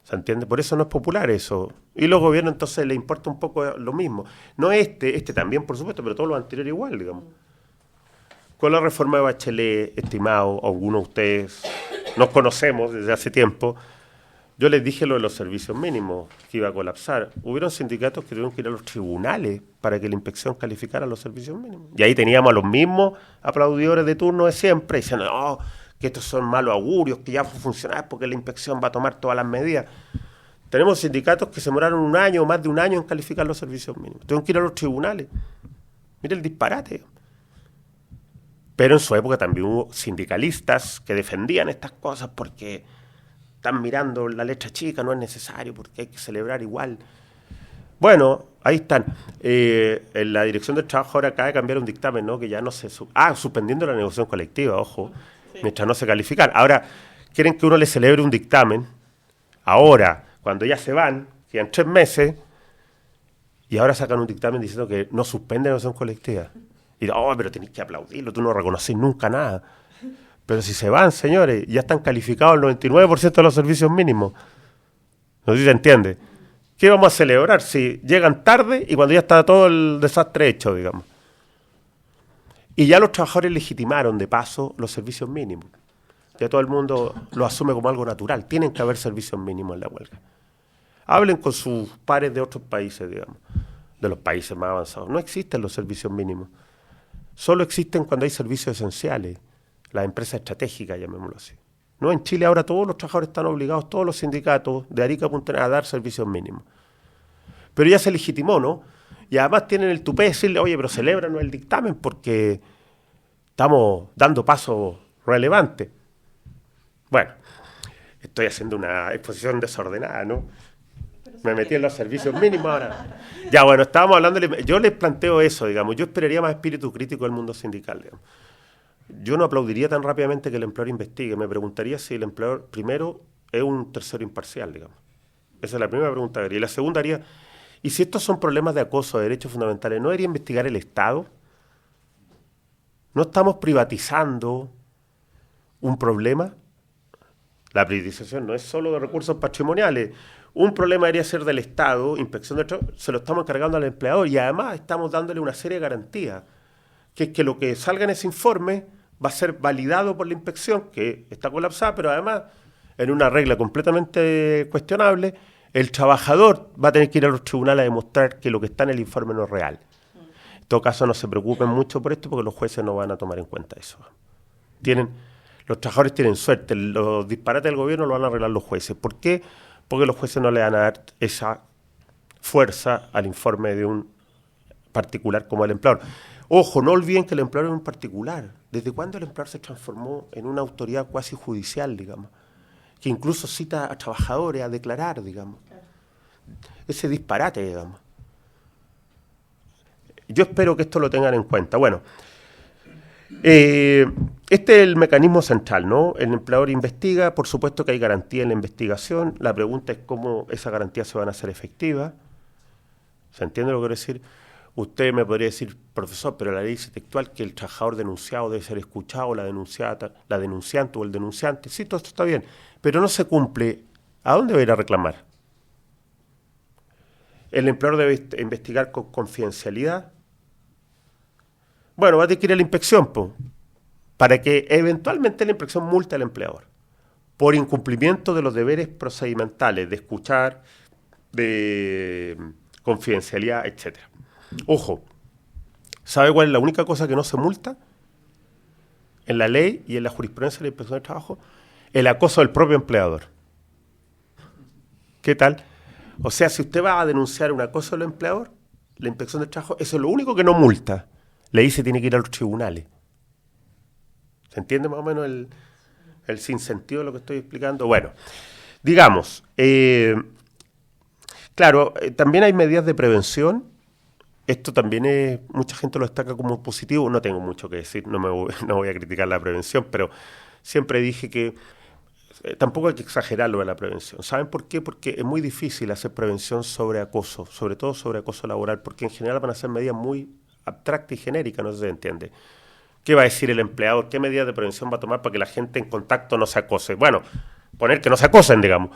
¿Se entiende? Por eso no es popular eso. Y los gobiernos entonces les importa un poco lo mismo. No este también, por supuesto, pero todo lo anterior igual, digamos. Con la reforma de Bachelet, estimado, algunos de ustedes nos conocemos desde hace tiempo, yo les dije lo de los servicios mínimos, que iba a colapsar. Hubieron sindicatos que tuvieron que ir a los tribunales para que la inspección calificara los servicios mínimos. Y ahí teníamos a los mismos aplaudidores de turno de siempre, diciendo, no, que estos son malos augurios, que ya va a funcionar porque la inspección va a tomar todas las medidas. Tenemos sindicatos que se demoraron un año o más de un año en calificar los servicios mínimos. Tuvieron que ir a los tribunales. Mire el disparate. Pero en su época también hubo sindicalistas que defendían estas cosas porque están mirando la letra chica, no es necesario, porque hay que celebrar igual. Bueno, ahí están. En la Dirección del Trabajo ahora acaba de cambiar un dictamen, ¿no? Que ya no se... suspendiendo la negociación colectiva, ojo, sí, mientras no se califican. Ahora, quieren que uno le celebre un dictamen, ahora, cuando ya se van, quedan 3 meses, y ahora sacan un dictamen diciendo que no suspende la negociación colectiva. Y pero tenéis que aplaudirlo, tú no reconocés nunca nada. Pero si se van, señores, ya están calificados el 99% de los servicios mínimos. No sé si se entiende. ¿Qué vamos a celebrar si llegan tarde y cuando ya está todo el desastre hecho, digamos? Y ya los trabajadores legitimaron, de paso, los servicios mínimos. Ya todo el mundo lo asume como algo natural. Tienen que haber servicios mínimos en la huelga. Hablen con sus pares de otros países, digamos, de los países más avanzados. No existen los servicios mínimos. Solo existen cuando hay servicios esenciales. Las empresas estratégicas, llamémoslo así. No, en Chile ahora todos los trabajadores están obligados, todos los sindicatos de Arica a Punta Arenas, a dar servicios mínimos. Pero ya se legitimó, ¿no? Y además tienen el tupé de decirle, oye, pero celébranos el dictamen porque estamos dando pasos relevantes. Bueno, estoy haciendo una exposición desordenada, ¿no? Me metí en los servicios mínimos ahora. Ya, bueno, estábamos hablando, yo les planteo eso, digamos, yo esperaría más espíritu crítico del mundo sindical, digamos. Yo no aplaudiría tan rápidamente que el empleador investigue. Me preguntaría si el empleador, primero, es un tercero imparcial, digamos. Esa es la primera pregunta que haría. Y la segunda haría, ¿y si estos son problemas de acoso de derechos fundamentales, no debería investigar el Estado? ¿No estamos privatizando un problema? La privatización no es solo de recursos patrimoniales. Un problema debería ser del Estado, inspección del trabajo, se lo estamos encargando al empleador y además estamos dándole una serie de garantías, que es que lo que salga en ese informe va a ser validado por la inspección, que está colapsada, pero además, en una regla completamente cuestionable, el trabajador va a tener que ir a los tribunales a demostrar que lo que está en el informe no es real. En todo caso, no se preocupen mucho por esto porque los jueces no van a tomar en cuenta eso. Los trabajadores tienen suerte, los disparates del gobierno lo van a arreglar los jueces. ¿Por qué? Porque los jueces no le van a dar esa fuerza al informe de un particular como el empleador. Ojo, no olviden que el empleador es un particular. ¿Desde cuándo el empleador se transformó en una autoridad cuasi judicial, digamos? Que incluso cita a trabajadores a declarar, digamos. Ese disparate, digamos. Yo espero que esto lo tengan en cuenta. Bueno, este es el mecanismo central, ¿no? El empleador investiga, por supuesto que hay garantía en la investigación. La pregunta es cómo esas garantías se van a hacer efectivas. ¿Se entiende lo que quiero decir? Usted me podría decir, profesor, pero la ley dice textual que el trabajador denunciado debe ser escuchado, la denunciante o el denunciante. Sí, todo esto está bien, pero no se cumple. ¿A dónde va a ir a reclamar? El empleador debe investigar con confidencialidad. Bueno, va a tener que ir a la inspección, para que eventualmente la inspección multe al empleador por incumplimiento de los deberes procedimentales, de escuchar, de confidencialidad, etcétera. Ojo, ¿Sabe cuál es la única cosa que no se multa? En la ley y en la jurisprudencia de la Inspección del Trabajo, el acoso del propio empleador. ¿Qué tal? O sea, si usted va a denunciar un acoso del empleador, la Inspección del Trabajo, eso es lo único que no multa. Le dice tiene que ir a los tribunales. ¿Se entiende más o menos el sinsentido de lo que estoy explicando? Bueno, digamos, claro, también hay medidas de prevención. Esto también mucha gente lo destaca como positivo. No tengo mucho que decir, no voy a criticar la prevención, pero siempre dije que tampoco hay que exagerar lo de la prevención. ¿Saben por qué? Porque es muy difícil hacer prevención sobre acoso, sobre todo sobre acoso laboral, porque en general van a ser medidas muy abstractas y genéricas, no sé si se entiende. ¿Qué va a decir el empleador? ¿Qué medidas de prevención va a tomar para que la gente en contacto no se acose? Bueno, poner que no se acosen, digamos.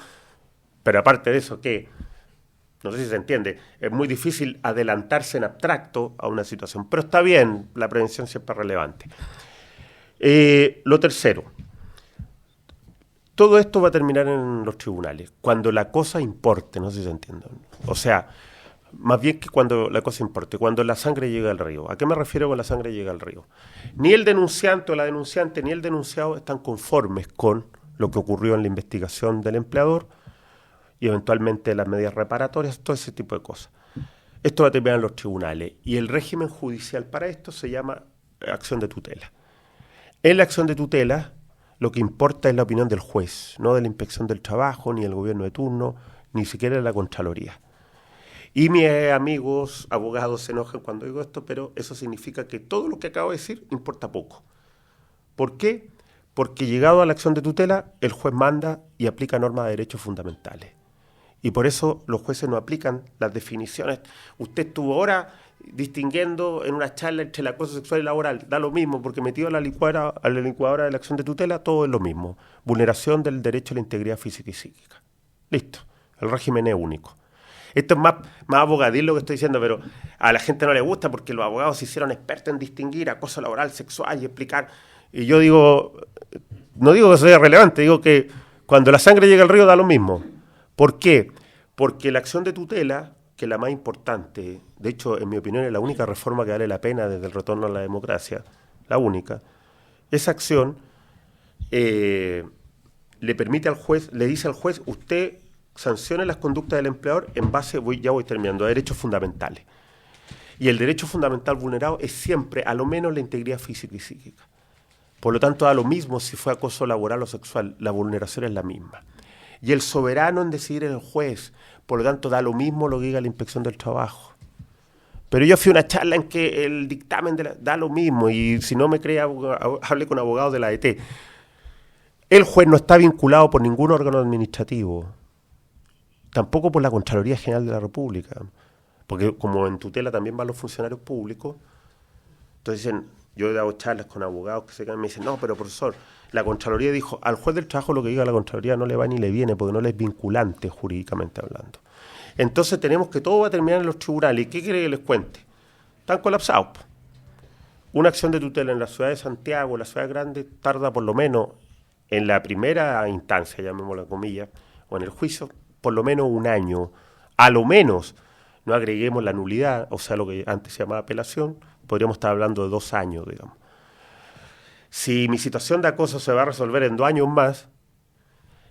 Pero aparte de eso, ¿qué? No sé si se entiende. Es muy difícil adelantarse en abstracto a una situación. Pero está bien, la prevención siempre es relevante. Lo tercero. Todo esto va a terminar en los tribunales. Cuando la cosa importe, no sé si se entiende. O sea, más bien que cuando la cosa importe, cuando la sangre llega al río. ¿A qué me refiero con la sangre llega al río? Ni el denunciante o la denunciante ni el denunciado están conformes con lo que ocurrió en la investigación del empleador y eventualmente las medidas reparatorias, todo ese tipo de cosas. Esto va a terminar en los tribunales y el régimen judicial para esto se llama acción de tutela. En la acción de tutela lo que importa es la opinión del juez, no de la Inspección del Trabajo, ni del gobierno de turno, ni siquiera de la Contraloría. Y mis amigos abogados se enojan cuando digo esto, pero eso significa que todo lo que acabo de decir importa poco. ¿Por qué? Porque llegado a la acción de tutela, el juez manda y aplica normas de derechos fundamentales. Y por eso los jueces no aplican las definiciones. Usted estuvo ahora distinguiendo en una charla entre el acoso sexual y laboral. Da lo mismo, porque metido a la licuadora de la acción de tutela, todo es lo mismo. Vulneración del derecho a la integridad física y psíquica. Listo. El régimen es único. Esto es más abogadil lo que estoy diciendo, pero a la gente no le gusta porque los abogados se hicieron expertos en distinguir acoso laboral, sexual y explicar. Y yo digo, no digo que sea relevante, digo que cuando la sangre llega al río da lo mismo. ¿Por qué? Porque la acción de tutela, que es la más importante, de hecho, en mi opinión, es la única reforma que vale la pena desde el retorno a la democracia, la única, esa acción le permite al juez, le dice al juez, usted sancione las conductas del empleador en base, ya voy terminando, a derechos fundamentales. Y el derecho fundamental vulnerado es siempre, a lo menos, la integridad física y psíquica. Por lo tanto, da lo mismo si fue acoso laboral o sexual, la vulneración es la misma. Y el soberano en decidir es el juez, por lo tanto, da lo mismo lo que diga la Inspección del Trabajo. Pero yo fui a una charla en que el dictamen da lo mismo, y si no me cree, hable con abogados de la ADT. El juez no está vinculado por ningún órgano administrativo, tampoco por la Contraloría General de la República, porque como en tutela también van los funcionarios públicos, entonces dicen, yo he dado charlas con abogados que se quedan y me dicen, no, pero profesor, la Contraloría dijo, al juez del trabajo lo que diga la Contraloría no le va ni le viene, porque no le es vinculante jurídicamente hablando. Entonces tenemos que todo va a terminar en los tribunales. ¿Y qué quiere que les cuente? Están colapsados. Una acción de tutela en la ciudad de Santiago, en la ciudad grande, tarda por lo menos, en la primera instancia, llamémosla comillas, o en el juicio, por lo menos un año, a lo menos, no agreguemos la nulidad, o sea, lo que antes se llamaba apelación, podríamos estar hablando de 2 años, digamos. Si mi situación de acoso se va a resolver en 2 años más,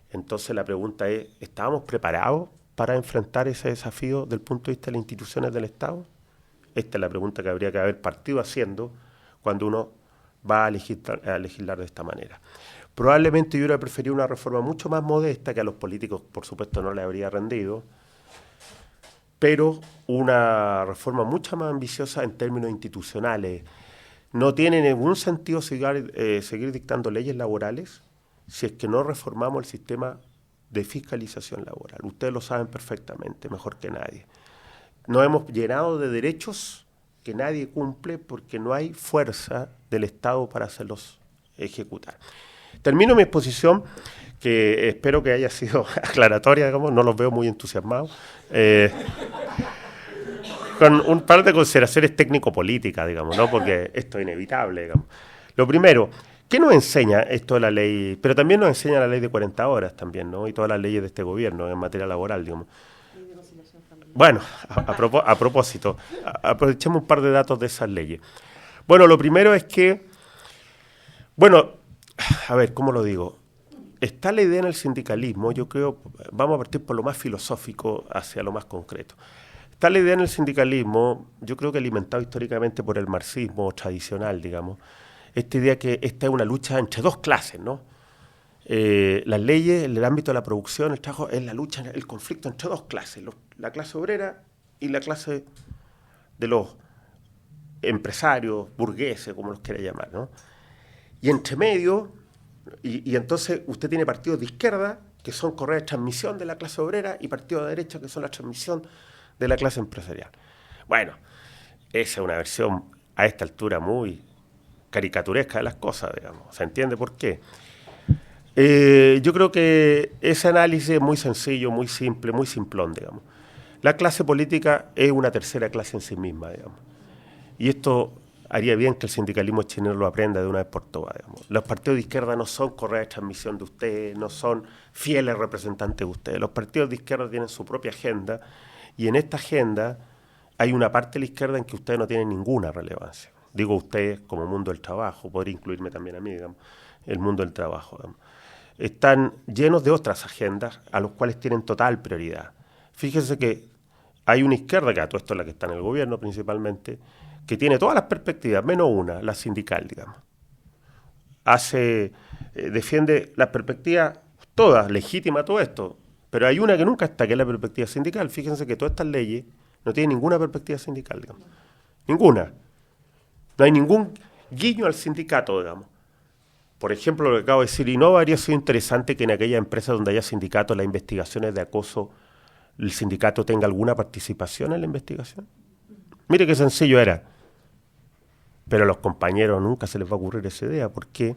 entonces la pregunta es, ¿estábamos preparados para enfrentar ese desafío desde el punto de vista de las instituciones del Estado? Esta es la pregunta que habría que haber partido haciendo cuando uno va a legislar de esta manera. Probablemente yo hubiera preferido una reforma mucho más modesta, que a los políticos, por supuesto, no le habría rendido, pero una reforma mucho más ambiciosa en términos institucionales. No tiene ningún sentido seguir dictando leyes laborales si es que no reformamos el sistema de fiscalización laboral. Ustedes lo saben perfectamente, mejor que nadie. Nos hemos llenado de derechos que nadie cumple porque no hay fuerza del Estado para hacerlos ejecutar. Termino mi exposición, que espero que haya sido aclaratoria, digamos, no los veo muy entusiasmados, con un par de consideraciones técnico-políticas, digamos, ¿no? Porque esto es inevitable, digamos. Lo primero, ¿qué nos enseña esto de la ley? Pero también nos enseña la ley de 40 horas también, ¿no? Y todas las leyes de este gobierno en materia laboral, digamos. Bueno, a propósito, aprovechemos un par de datos de esas leyes. Bueno, lo primero es que, bueno, a ver, ¿cómo lo digo? Está la idea en el sindicalismo, yo creo, vamos a partir por lo más filosófico hacia lo más concreto. Está la idea en el sindicalismo, yo creo que alimentado históricamente por el marxismo tradicional, digamos, esta idea que esta es una lucha entre dos clases, ¿no? Las leyes, en el ámbito de la producción, el trabajo, es la lucha, el conflicto entre dos clases, la clase obrera y la clase de los empresarios, burgueses, como los quiera llamar, ¿no? Y entre medio, y entonces usted tiene partidos de izquierda, que son correas de transmisión de la clase obrera, y partidos de derecha, que son la transmisión de la clase empresarial. Bueno, esa es una versión a esta altura muy caricaturesca de las cosas, digamos. ¿Se entiende por qué? Yo creo que ese análisis es muy sencillo, muy simple, muy simplón, digamos. La clase política es una tercera clase en sí misma, digamos. Y esto haría bien que el sindicalismo chileno lo aprenda de una vez por todas, digamos. Los partidos de izquierda no son correas de transmisión de ustedes, no son fieles representantes de ustedes. Los partidos de izquierda tienen su propia agenda, y en esta agenda hay una parte de la izquierda en que ustedes no tienen ninguna relevancia. Digo ustedes como mundo del trabajo, podría incluirme también a mí, digamos, el mundo del trabajo, digamos. Están llenos de otras agendas a los cuales tienen total prioridad. Fíjense que hay una izquierda, que a todo esto es la que está en el gobierno principalmente, que tiene todas las perspectivas, menos una, la sindical, digamos. Defiende las perspectivas todas, legítima todo esto, pero hay una que nunca está, que es la perspectiva sindical. Fíjense que todas estas leyes no tienen ninguna perspectiva sindical, digamos. Ninguna. No hay ningún guiño al sindicato, digamos. Por ejemplo, lo que acabo de decir, y no habría sido interesante que en aquella empresa donde haya sindicatos, las investigaciones de acoso, el sindicato tenga alguna participación en la investigación. Mire qué sencillo era. Pero a los compañeros nunca se les va a ocurrir esa idea. ¿Por qué?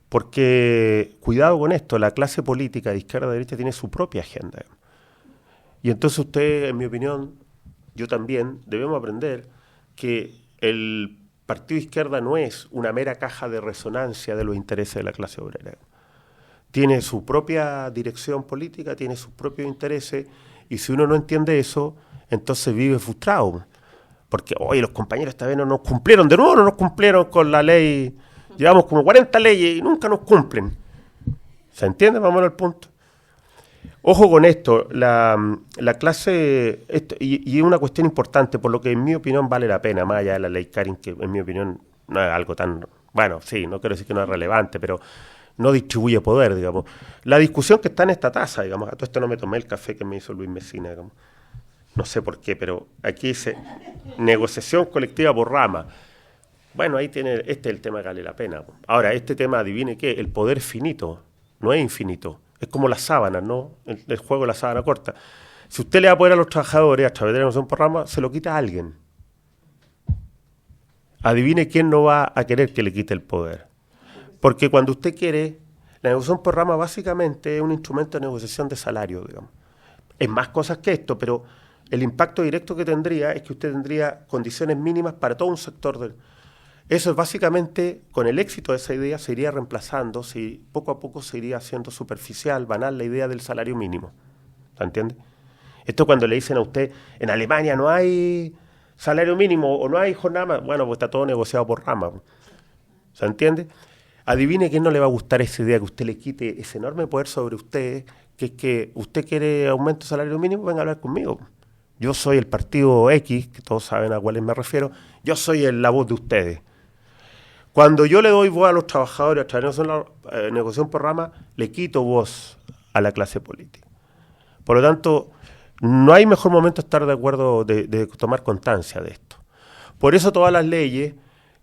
Porque, cuidado con esto, la clase política de izquierda a derecha tiene su propia agenda. Y entonces usted, en mi opinión, yo también, debemos aprender que el partido de izquierda no es una mera caja de resonancia de los intereses de la clase obrera. Tiene su propia dirección política, tiene sus propios intereses, y si uno no entiende eso, entonces vive frustrado. Porque, oye, los compañeros esta vez no nos cumplieron, de nuevo no nos cumplieron con la ley, llevamos como 40 leyes y nunca nos cumplen. ¿Se entiende? Vamos al punto. Ojo con esto, la clase, y es una cuestión importante, por lo que en mi opinión vale la pena, más allá de la ley Karin, que en mi opinión no es algo tan, bueno, sí, no quiero decir que no es relevante, pero no distribuye poder, digamos. La discusión que está en esta taza, digamos, a todo esto no me tomé el café que me hizo Luis Mesina, digamos. No sé por qué, pero aquí dice negociación colectiva por rama. Bueno, ahí tiene, este es el tema que vale la pena. Ahora, este tema, adivine qué, el poder es finito, no es infinito. Es como las sábanas, ¿no? El juego de la sábana corta. Si usted le da poder a los trabajadores a través de la negociación por rama, se lo quita a alguien. Adivine quién no va a querer que le quite el poder. Porque cuando usted quiere, la negociación por rama básicamente es un instrumento de negociación de salario, digamos. Es más cosas que esto, pero el impacto directo que tendría es que usted tendría condiciones mínimas para todo un sector del... Eso es básicamente, con el éxito de esa idea, se iría reemplazando, poco a poco se iría haciendo superficial, banal, la idea del salario mínimo. ¿Se entiende? Esto cuando le dicen a usted, en Alemania no hay salario mínimo o no hay jornada más, bueno, pues está todo negociado por rama. ¿Se entiende? Adivine quién no le va a gustar esa idea, que usted le quite ese enorme poder sobre usted, que es que usted quiere aumento de salario mínimo, venga a hablar conmigo. Yo soy el partido X, que todos saben a cuáles me refiero, yo soy la voz de ustedes. Cuando yo le doy voz a los trabajadores a través de la negociación por rama, le quito voz a la clase política. Por lo tanto, no hay mejor momento de estar de acuerdo, de tomar constancia de esto. Por eso todas las leyes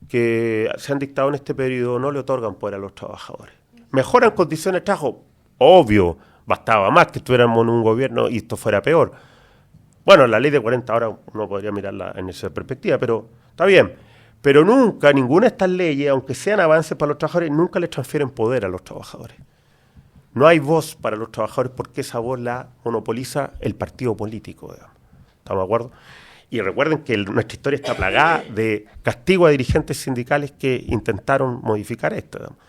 que se han dictado en este periodo no le otorgan poder a los trabajadores. ¿Mejoran condiciones de trabajo? Obvio, bastaba más que estuviéramos en un gobierno y esto fuera peor. Bueno, la ley de 40 horas uno podría mirarla en esa perspectiva, pero está bien. Pero nunca, ninguna de estas leyes, aunque sean avances para los trabajadores, nunca les transfieren poder a los trabajadores. No hay voz para los trabajadores porque esa voz la monopoliza el partido político, digamos. ¿Estamos de acuerdo? Y recuerden que nuestra historia está plagada de castigo a dirigentes sindicales que intentaron modificar esto, digamos.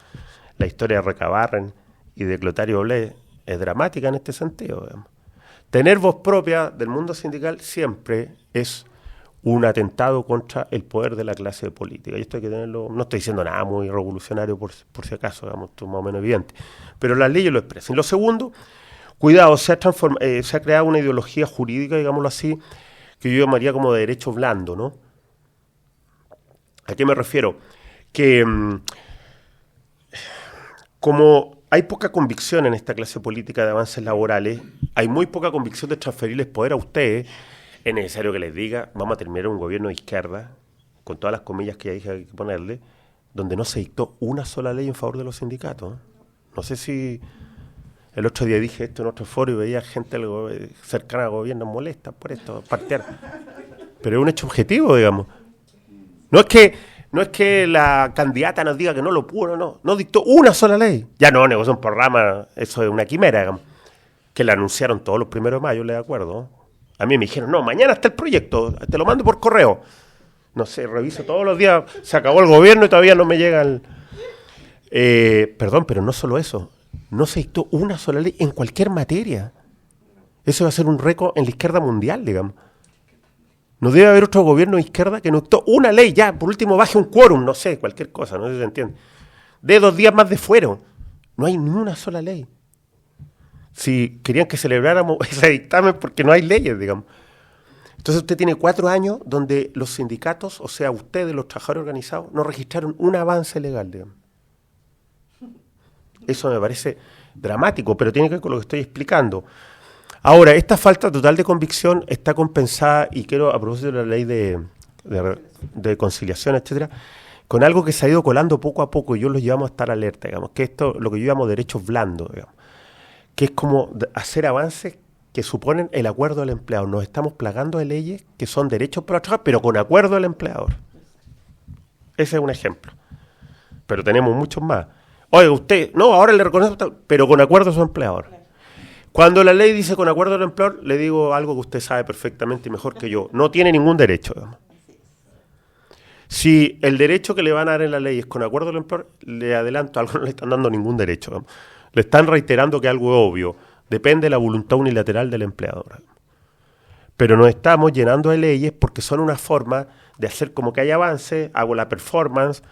La historia de Recabarren y de Clotario Blé es dramática en este sentido, digamos. Tener voz propia del mundo sindical siempre es un atentado contra el poder de la clase política. Y esto hay que tenerlo, no estoy diciendo nada muy revolucionario por si acaso, digamos, esto es más o menos evidente. Pero las leyes lo expresan. Y lo segundo, cuidado, se ha creado una ideología jurídica, digámoslo así, que yo llamaría como de derecho blando, ¿no? ¿A qué me refiero? Que como hay poca convicción en esta clase política de avances laborales, hay muy poca convicción de transferirles poder a ustedes, es necesario que les diga, vamos a terminar un gobierno de izquierda, con todas las comillas que ya dije hay que ponerle, donde no se dictó una sola ley en favor de los sindicatos. No sé si el otro día dije esto en otro foro y veía gente cercana al gobierno molesta por esto, partear. Pero es un hecho objetivo, digamos. No es que la candidata nos diga que no lo pudo, no dictó una sola ley. Ya no, negoció un programa, eso es una quimera, digamos, que la anunciaron todos los 1 de mayo, le de acuerdo. A mí me dijeron, no, mañana está el proyecto, te lo mando por correo. No sé, reviso todos los días, se acabó el gobierno y todavía no me llega el... perdón, pero no solo eso, no se dictó una sola ley en cualquier materia. Eso va a ser un récord en la izquierda mundial, digamos. No debe haber otro gobierno de izquierda que no dictó una ley, ya, por último baje un quórum, no sé, cualquier cosa, no sé si se entiende. De 2 días más de fuero, no hay ni una sola ley. Si querían que celebráramos ese dictamen porque no hay leyes, digamos. Entonces usted tiene 4 años donde los sindicatos, o sea, ustedes, los trabajadores organizados, no registraron un avance legal, digamos. Eso me parece dramático, pero tiene que ver con lo que estoy explicando. Ahora, esta falta total de convicción está compensada, y quiero, a propósito de la ley de conciliación, etcétera, con algo que se ha ido colando poco a poco, y yo los llevamos a estar alerta, digamos, que esto, lo que yo llamo derechos blandos, digamos, que es como hacer avances que suponen el acuerdo del empleador. Nos estamos plagando de leyes que son derechos para trabajar, pero con acuerdo del empleador. Ese es un ejemplo. Pero tenemos muchos más. Oiga, usted, no, ahora le reconozco, pero con acuerdo a su empleador. Cuando la ley dice con acuerdo del empleador, le digo algo que usted sabe perfectamente y mejor que yo. No tiene ningún derecho, digamos. Si el derecho que le van a dar en la ley es con acuerdo del empleador, le adelanto, algo no le están dando ningún derecho, digamos. Le están reiterando que algo es obvio. Depende de la voluntad unilateral del empleador. Pero nos estamos llenando de leyes porque son una forma de hacer como que hay avance, hago la performance,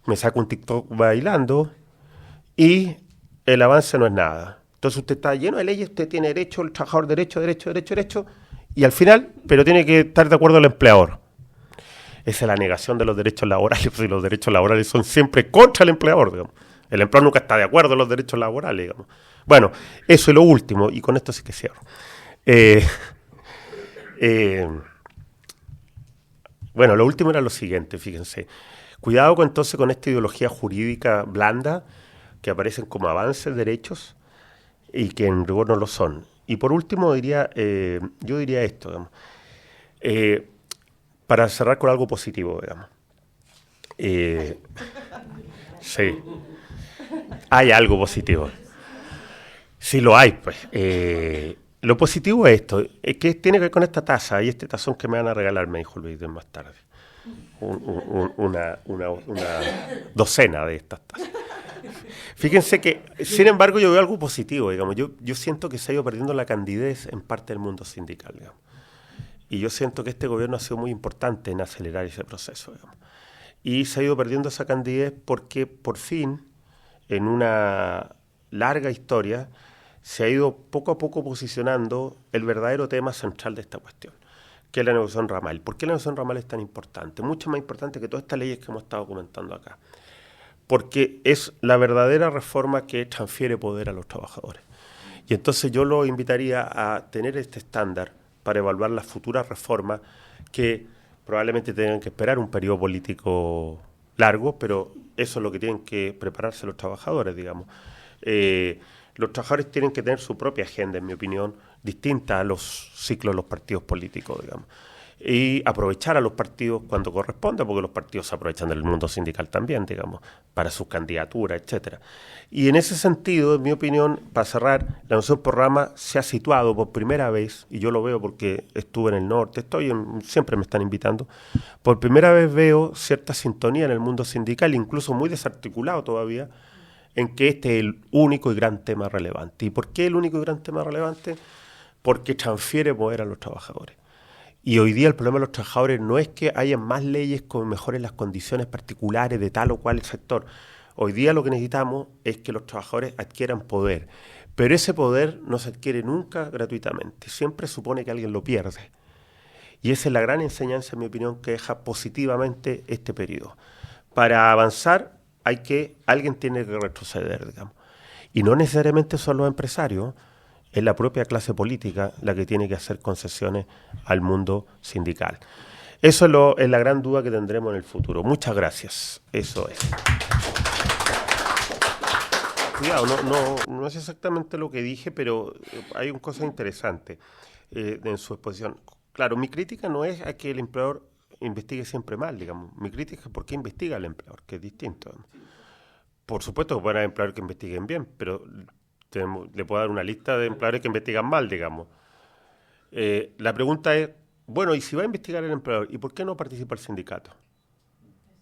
me saco un TikTok bailando y el avance no es nada. Entonces usted está lleno de leyes, usted tiene derecho, el trabajador derecho, y al final, pero tiene que estar de acuerdo el empleador. Esa es la negación de los derechos laborales, y los derechos laborales son siempre contra el empleador, digamos. El empleador nunca está de acuerdo en los derechos laborales, digamos. Bueno, eso es lo último, y con esto sí que cierro. Bueno, lo último era lo siguiente, fíjense. Cuidado entonces con esta ideología jurídica blanda, que aparecen como avances de derechos, y que en rigor no lo son. Y por último, yo diría esto, digamos, para cerrar con algo positivo, digamos. Sí, hay algo positivo. Sí lo hay, pues. Lo positivo es esto, es que tiene que ver con esta taza y este tazón que me van a regalar, me dijo Luis más tarde. Una docena de estas tazas. Fíjense que, sin embargo, yo veo algo positivo, digamos. Yo siento que se ha ido perdiendo la candidez en parte del mundo sindical, digamos. Y yo siento que este gobierno ha sido muy importante en acelerar ese proceso, digamos. Y se ha ido perdiendo esa candidez porque, por fin, en una larga historia, se ha ido poco a poco posicionando el verdadero tema central de esta cuestión, que es la negociación ramal. ¿Por qué la negociación ramal es tan importante? Mucho más importante que todas estas leyes que hemos estado comentando acá. Porque es la verdadera reforma que transfiere poder a los trabajadores. Y entonces yo lo invitaría a tener este estándar para evaluar las futuras reformas que probablemente tengan que esperar un periodo político largo, pero eso es lo que tienen que prepararse los trabajadores, digamos. Los trabajadores tienen que tener su propia agenda, en mi opinión, distinta a los ciclos de los partidos políticos, digamos. Y aprovechar a los partidos cuando corresponda, porque los partidos se aprovechan del mundo sindical también, digamos, para sus candidaturas, etcétera. Y en ese sentido, en mi opinión, para cerrar, la negociación por rama se ha situado por primera vez, y yo lo veo porque estuve en el norte, siempre me están invitando, por primera vez veo cierta sintonía en el mundo sindical, incluso muy desarticulado todavía, en que este es el único y gran tema relevante. ¿Y por qué el único y gran tema relevante? porque transfiere poder a los trabajadores. Y hoy día el problema de los trabajadores no es que haya más leyes que mejoren las condiciones particulares de tal o cual sector. Hoy día lo que necesitamos es que los trabajadores adquieran poder. Pero ese poder no se adquiere nunca gratuitamente. Siempre supone que alguien lo pierde. Y esa es la gran enseñanza, en mi opinión, que deja positivamente este periodo. Para avanzar, alguien tiene que retroceder, digamos. Y no necesariamente son los empresarios, es la propia clase política la que tiene que hacer concesiones al mundo sindical. Eso es la gran duda que tendremos en el futuro. Muchas gracias. Eso es. Cuidado, no es exactamente lo que dije, pero hay una cosa interesante en su exposición. Claro, mi crítica no es a que el empleador investigue siempre mal, digamos. Mi crítica es por qué investiga el empleador, que es distinto. Por supuesto que pueden haber empleadores que investiguen bien, pero le puedo dar una lista de empleadores que investigan mal, digamos. La pregunta es, bueno, y si va a investigar el empleador, ¿y por qué no participa el sindicato?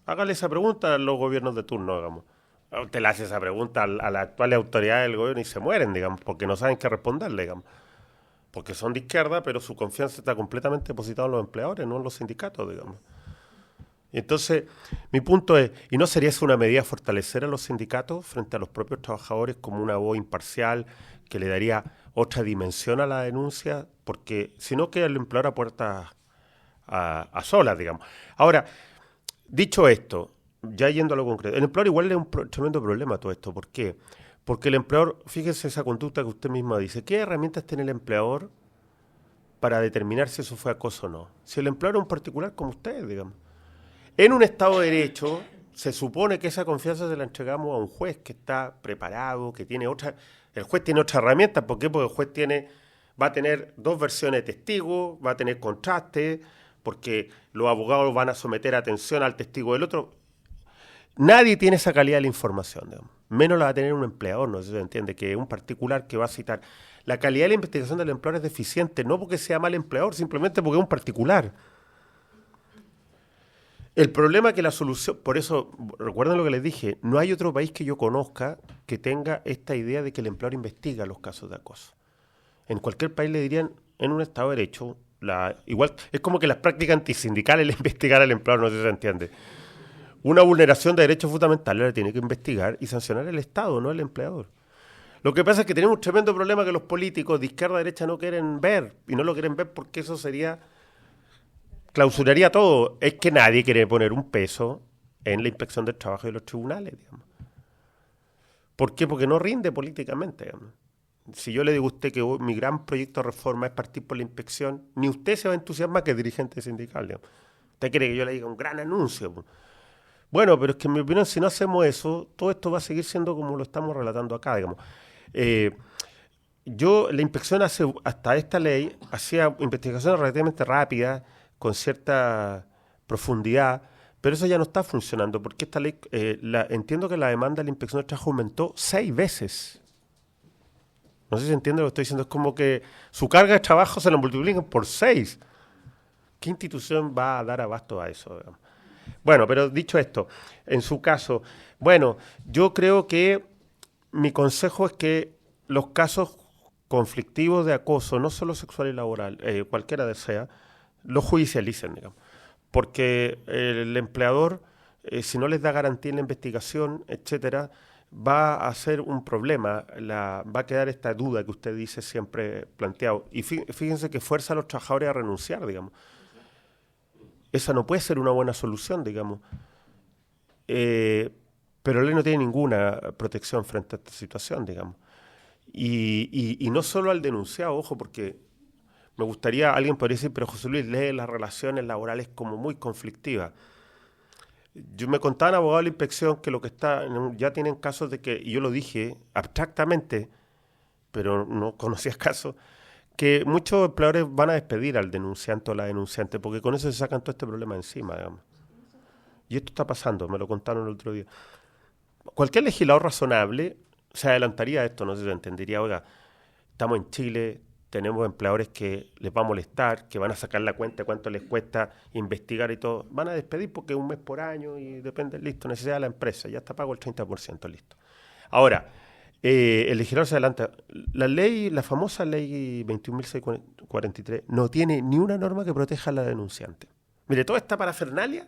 Hágale esa pregunta a los gobiernos de turno, digamos. Usted le hace esa pregunta a las actuales autoridades del gobierno y se mueren, digamos, porque no saben qué responderle, digamos. Porque son de izquierda, pero su confianza está completamente depositada en los empleadores, no en los sindicatos, digamos. Y entonces, mi punto es, ¿y no sería eso una medida fortalecer a los sindicatos frente a los propios trabajadores como una voz imparcial que le daría otra dimensión a la denuncia? Porque si no queda el empleador a puertas a solas, digamos. Ahora, dicho esto, ya yendo a lo concreto, el empleador igual le es un tremendo problema todo esto. ¿Por qué? Porque el empleador, fíjese esa conducta que usted misma dice, ¿qué herramientas tiene el empleador para determinar si eso fue acoso o no? Si el empleador es un particular como usted, digamos. En un Estado de Derecho, se supone que esa confianza se la entregamos a un juez que está preparado, que tiene otra... El juez tiene otra herramienta. ¿Por qué? Porque el juez va a tener dos versiones de testigos, va a tener contraste, porque los abogados van a someter atención al testigo del otro. Nadie tiene esa calidad de la información, digamos. Menos la va a tener un empleador, no sé si se entiende, que es un particular que va a citar. La calidad de la investigación del empleador es deficiente, no porque sea mal empleador, simplemente porque es un particular. El problema es que la solución, por eso, recuerden lo que les dije, no hay otro país que yo conozca que tenga esta idea de que el empleador investiga los casos de acoso. En cualquier país le dirían, en un Estado de Derecho, igual es como que las prácticas antisindicales le investigar al empleador, no sé si se entiende. Una vulneración de derechos fundamentales la tiene que investigar y sancionar el Estado, no el empleador. Lo que pasa es que tenemos un tremendo problema que los políticos de izquierda a derecha no quieren ver, y no lo quieren ver porque eso clausuraría todo. Es que nadie quiere poner un peso en la inspección del trabajo de los tribunales, digamos. ¿Por qué? Porque no rinde políticamente, digamos. Si yo le digo a usted que mi gran proyecto de reforma es partir por la inspección, ni usted se va a entusiasmar que es dirigente sindical, digamos. Usted quiere que yo le diga un gran anuncio. Bueno, pero es que en mi opinión, si no hacemos eso, todo esto va a seguir siendo como lo estamos relatando acá, digamos. La inspección hasta esta ley hacía investigaciones relativamente rápidas, con cierta profundidad, pero eso ya no está funcionando, porque esta ley, entiendo que la demanda de la inspección del trabajo aumentó 6 veces. No sé si entiende lo que estoy diciendo, es como que su carga de trabajo se la multiplican por 6. ¿Qué institución va a dar abasto a eso, digamos? Bueno, pero dicho esto, en su caso, bueno, yo creo que mi consejo es que los casos conflictivos de acoso, no solo sexual y laboral, cualquiera de sea, los judicialicen, digamos. Porque el empleador, si no les da garantía en la investigación, etcétera, va a ser un problema, va a quedar esta duda que usted dice siempre planteado. Y fíjense que fuerza a los trabajadores a renunciar, digamos. Esa no puede ser una buena solución, digamos. Pero la ley no tiene ninguna protección frente a esta situación, digamos. Y no solo al denunciado, ojo, porque me gustaría, alguien podría decir, pero José Luis, lee las relaciones laborales como muy conflictivas. Yo me contaban abogados de la inspección que ya tienen casos de que, y yo lo dije abstractamente, pero no conocía casos, que muchos empleadores van a despedir al denunciante o la denunciante, porque con eso se sacan todo este problema encima, digamos. Y esto está pasando, me lo contaron el otro día. Cualquier legislador razonable se adelantaría a esto, no sé si entendería, oiga, estamos en Chile, tenemos empleadores que les va a molestar, que van a sacar la cuenta de cuánto les cuesta investigar y todo. Van a despedir porque es un mes por año y depende, listo, necesidad de la empresa, ya está pago el 30%, listo. Ahora, El legislador se adelanta. La famosa ley 21.643, no tiene ni una norma que proteja a la denunciante. Mire, toda esta parafernalia,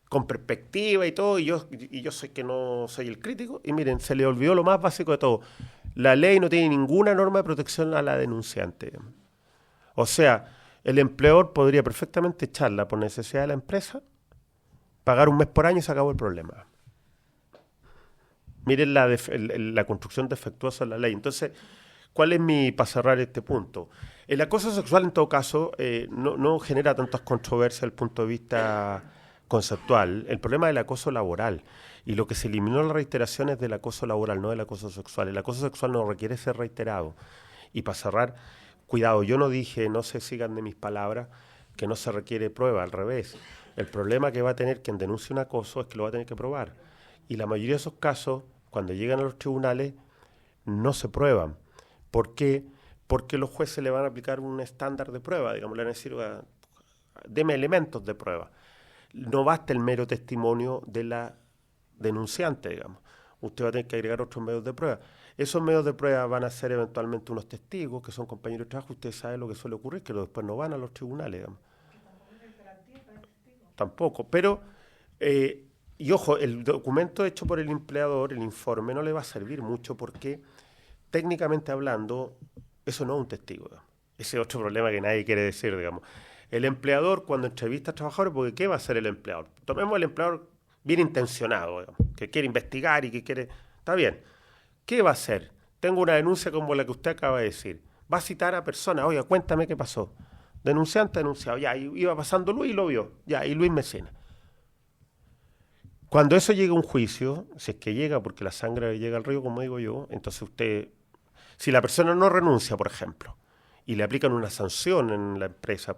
con perspectiva y todo, y yo sé que no soy el crítico, y miren, se le olvidó lo más básico de todo. La ley no tiene ninguna norma de protección a la denunciante. O sea, el empleador podría perfectamente echarla por necesidad de la empresa, pagar un mes por año y se acabó el problema. Miren la construcción defectuosa de la ley. Entonces, ¿cuál es para cerrar este punto? El acoso sexual, en todo caso, no genera tantas controversias desde el punto de vista conceptual. El problema es el acoso laboral. Y lo que se eliminó en la reiteración es del acoso laboral, no del acoso sexual. El acoso sexual no requiere ser reiterado. Y para cerrar, cuidado, yo no dije, no se sigan de mis palabras, que no se requiere prueba, al revés. El problema que va a tener quien denuncie un acoso es que lo va a tener que probar. Y la mayoría de esos casos, cuando llegan a los tribunales, no se prueban. ¿Por qué? Porque los jueces le van a aplicar un estándar de prueba, digamos, le van a decir, deme elementos de prueba. No basta el mero testimonio de la denunciante, digamos. Usted va a tener que agregar otros medios de prueba. Esos medios de prueba van a ser eventualmente unos testigos, que son compañeros de trabajo. Usted sabe lo que suele ocurrir, que después no van a los tribunales, digamos. Tampoco, pero... y ojo, el documento hecho por el empleador, el informe, no le va a servir mucho porque, técnicamente hablando, eso no es un testigo. Digamos. Ese es otro problema que nadie quiere decir, digamos. El empleador, cuando entrevista a trabajadores, porque ¿qué va a hacer el empleador? Tomemos el empleador bien intencionado, digamos, que quiere investigar y que quiere... Está bien. ¿Qué va a hacer? Tengo una denuncia como la que usted acaba de decir. Va a citar a personas, oiga, cuéntame qué pasó. Denunciante, denunciado. Ya, iba pasando Luis y lo vio. Ya, y Luis Mesina. Cuando eso llega a un juicio, si es que llega, porque la sangre llega al río, como digo yo, entonces usted, si la persona no renuncia, por ejemplo, y le aplican una sanción en la empresa,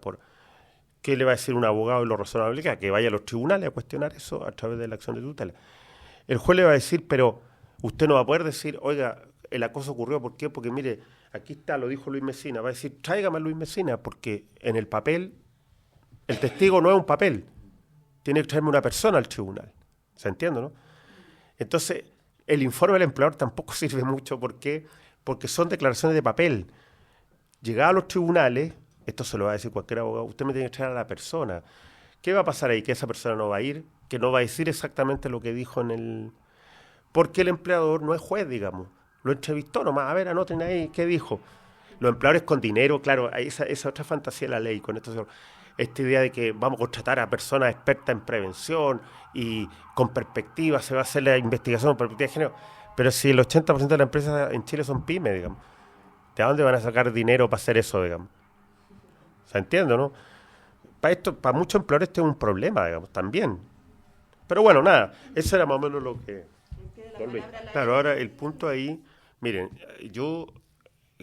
¿qué le va a decir un abogado y lo razonable? Que vaya a los tribunales a cuestionar eso a través de la acción de tutela. El juez le va a decir, pero usted no va a poder decir, oiga, el acoso ocurrió, ¿por qué? Porque mire, aquí está, lo dijo Luis Mesina, va a decir, tráigame a Luis Mesina, porque en el papel, el testigo no es un papel, tiene que traerme una persona al tribunal. ¿Se entiende, no? Entonces, el informe del empleador tampoco sirve mucho. ¿Por qué? Porque son declaraciones de papel. Llegado a los tribunales, esto se lo va a decir cualquier abogado, usted me tiene que traer a la persona. ¿Qué va a pasar ahí? Que esa persona no va a ir, que no va a decir exactamente lo que dijo en el... Porque el empleador no es juez, digamos. Lo entrevistó nomás. A ver, anoten ahí, ¿qué dijo? Los empleadores con dinero, claro, esa otra fantasía de la ley, con esto... Esta idea de que vamos a contratar a personas expertas en prevención y con perspectiva se va a hacer la investigación con perspectiva de género. Pero si el 80% de las empresas en Chile son pymes, digamos, ¿de dónde van a sacar dinero para hacer eso, digamos? ¿Se entiende, no? Para muchos empleadores este es un problema, digamos, también. Pero bueno, nada, eso era más o menos lo que... Claro, ahora el punto ahí, miren, yo...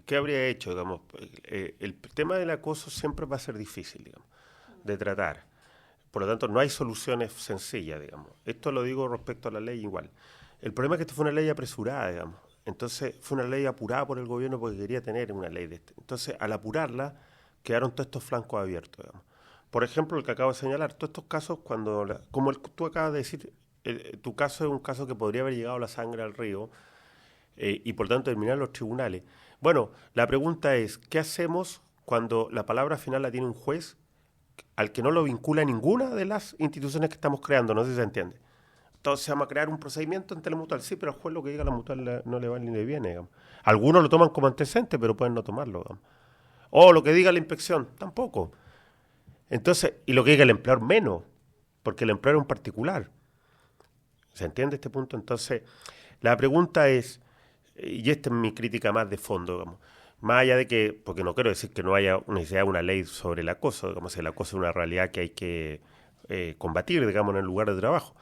¿Qué habría hecho, digamos? El tema del acoso siempre va a ser difícil, digamos, de tratar. Por lo tanto, no hay soluciones sencillas, digamos. Esto lo digo respecto a la ley igual. El problema es que esto fue una ley apresurada, digamos. Entonces, fue una ley apurada por el gobierno porque quería tener una ley de este. Entonces, al apurarla, quedaron todos estos flancos abiertos, digamos. Por ejemplo, el que acabo de señalar, todos estos casos, como tú acabas de decir, tu caso es un caso que podría haber llegado la sangre al río y por tanto terminar en los tribunales. Bueno, la pregunta es, ¿qué hacemos cuando la palabra final la tiene un juez al que no lo vincula ninguna de las instituciones que estamos creando? No sé si se entiende. Entonces vamos a crear un procedimiento ante la mutual. Sí, pero al juez lo que diga la mutual no le va ni le viene, digamos. Algunos lo toman como antecedente, pero pueden no tomarlo, digamos. O lo que diga la inspección, tampoco. Entonces, y lo que diga el empleador, menos, porque el empleador es un particular. ¿Se entiende este punto? Entonces, la pregunta es... Y esta es mi crítica más de fondo, digamos. Más allá de que, porque no quiero decir que no haya necesidad de una ley sobre el acoso, digamos, el acoso es una realidad que hay que combatir, digamos, en el lugar de trabajo.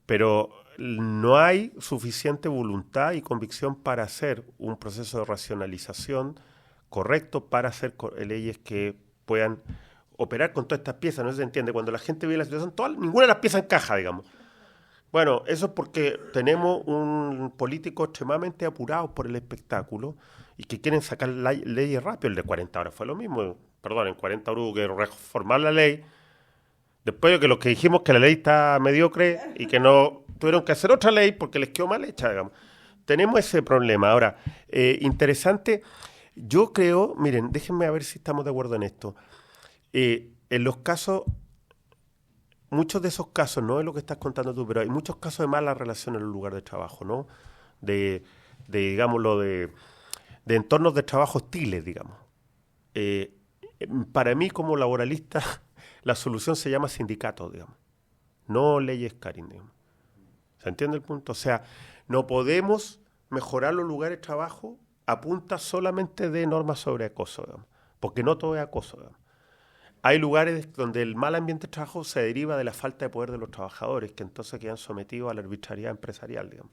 Pero no hay suficiente voluntad y convicción para hacer un proceso de racionalización correcto para hacer leyes que puedan operar con todas estas piezas. No se entiende. Cuando la gente ve la situación, ninguna de las piezas encaja, digamos. Bueno, eso es porque tenemos un político extremadamente apurado por el espectáculo y que quieren sacar leyes rápido. El de 40 horas fue lo mismo. Perdón, en 40 horas hubo que reformar la ley. Después de que los que dijimos que la ley está mediocre y que no tuvieron que hacer otra ley porque les quedó mal hecha, digamos. tenemos ese problema. Ahora, interesante, yo creo, miren, déjenme a ver si estamos de acuerdo en esto. En los casos, muchos de esos casos, no es lo que estás contando tú, pero hay muchos casos de mala relación en el lugar de trabajo, ¿no? Digámoslo, de entornos de trabajo hostiles, digamos. Para mí, como laboralista, la solución se llama sindicatos, digamos, no leyes Carin, digamos. ¿Se entiende el punto? O sea, no podemos mejorar los lugares de trabajo a punta solamente de normas sobre acoso, digamos, porque no todo es acoso, digamos. Hay lugares donde el mal ambiente de trabajo se deriva de la falta de poder de los trabajadores, que entonces quedan sometidos a la arbitrariedad empresarial, digamos.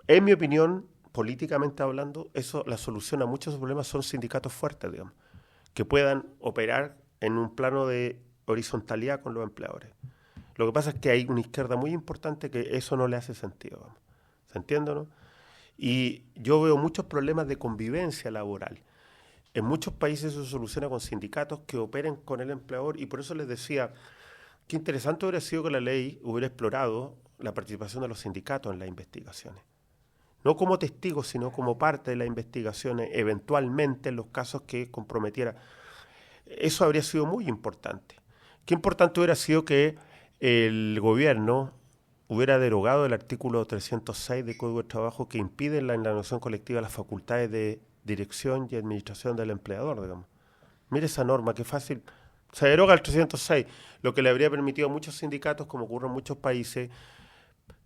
En mi opinión, políticamente hablando, la solución a muchos de esos problemas son sindicatos fuertes, digamos, que puedan operar en un plano de horizontalidad con los empleadores. Lo que pasa es que hay una izquierda muy importante que eso no le hace sentido, digamos. ¿Se entiende, no? Y yo veo muchos problemas de convivencia laboral. En muchos países eso se soluciona con sindicatos que operen con el empleador, y por eso les decía, qué interesante hubiera sido que la ley hubiera explorado la participación de los sindicatos en las investigaciones. No como testigos, sino como parte de las investigaciones, eventualmente en los casos que comprometiera. Eso habría sido muy importante. Qué importante hubiera sido que el gobierno hubiera derogado el artículo 306 del Código de Trabajo que impide en la negociación colectiva las facultades de dirección y administración del empleador, digamos. Mire esa norma, qué fácil. Se deroga el 306, lo que le habría permitido a muchos sindicatos, como ocurre en muchos países,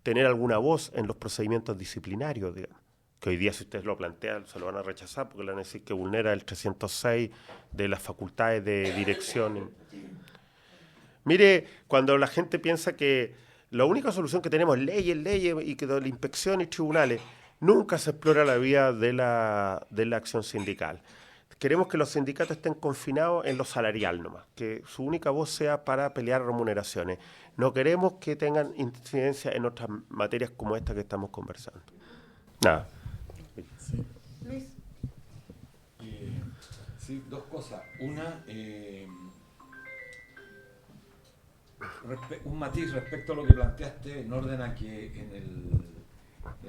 tener alguna voz en los procedimientos disciplinarios, digamos. Que hoy día, si ustedes lo plantean, se lo van a rechazar porque le van a decir que vulnera el 306 de las facultades de dirección. Mire, cuando la gente piensa que la única solución que tenemos es leyes y que de la inspección y tribunales, nunca se explora la vía de la acción sindical. Queremos que los sindicatos estén confinados en lo salarial nomás, que su única voz sea para pelear remuneraciones. No queremos que tengan incidencia en otras materias como esta que estamos conversando. Nada. Sí. Luis. Sí, dos cosas. Una, un matiz respecto a lo que planteaste en orden a que en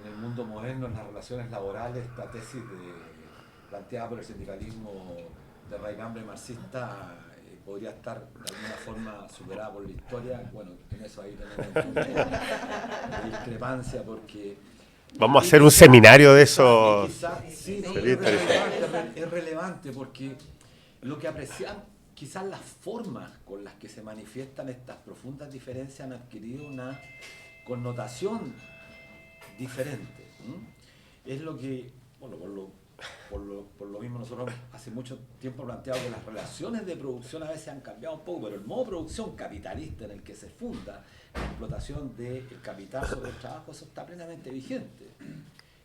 el mundo moderno, en las relaciones laborales, esta tesis planteada por el sindicalismo de raigambre marxista podría estar de alguna forma superada por la historia. Bueno, en eso ahí tenemos una discrepancia porque... Vamos a hacer un seminario de eso. Sí, es relevante porque lo que apreciamos, quizás las formas con las que se manifiestan estas profundas diferencias han adquirido una connotación diferente. Es lo que, bueno, por lo mismo nosotros hace mucho tiempo planteado que las relaciones de producción a veces han cambiado un poco, pero el modo de producción capitalista en el que se funda la explotación del capital sobre el trabajo, eso está plenamente vigente.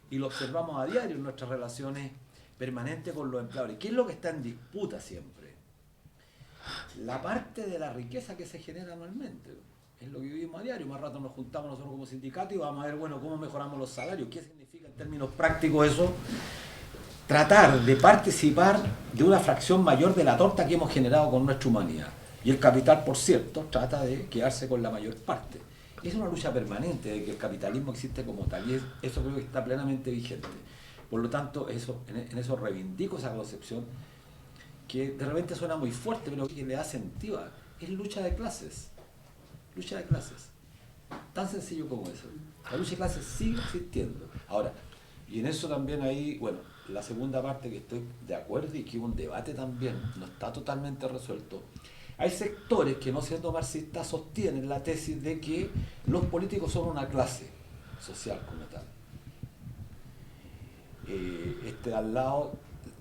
Y lo observamos a diario en nuestras relaciones permanentes con los empleadores. ¿Qué es lo que está en disputa siempre? La parte de la riqueza que se genera anualmente. Es lo que vivimos a diario. Más rato nos juntamos nosotros como sindicato y vamos a ver, bueno, cómo mejoramos los salarios. ¿Qué significa en términos prácticos eso? Tratar de participar de una fracción mayor de la torta que hemos generado con nuestra humanidad. Y el capital, por cierto, trata de quedarse con la mayor parte. Es una lucha permanente de que el capitalismo existe como tal, y eso creo que está plenamente vigente. Por lo tanto, en eso reivindico esa concepción, que de repente suena muy fuerte, pero que le da sentido. Es lucha de clases. Lucha de clases. Tan sencillo como eso. La lucha de clases sigue existiendo. Ahora, y en eso también ahí, bueno, la segunda parte que estoy de acuerdo y que hubo un debate también, no está totalmente resuelto. Hay sectores que, no siendo marxistas, sostienen la tesis de que los políticos son una clase social como tal. Este de al lado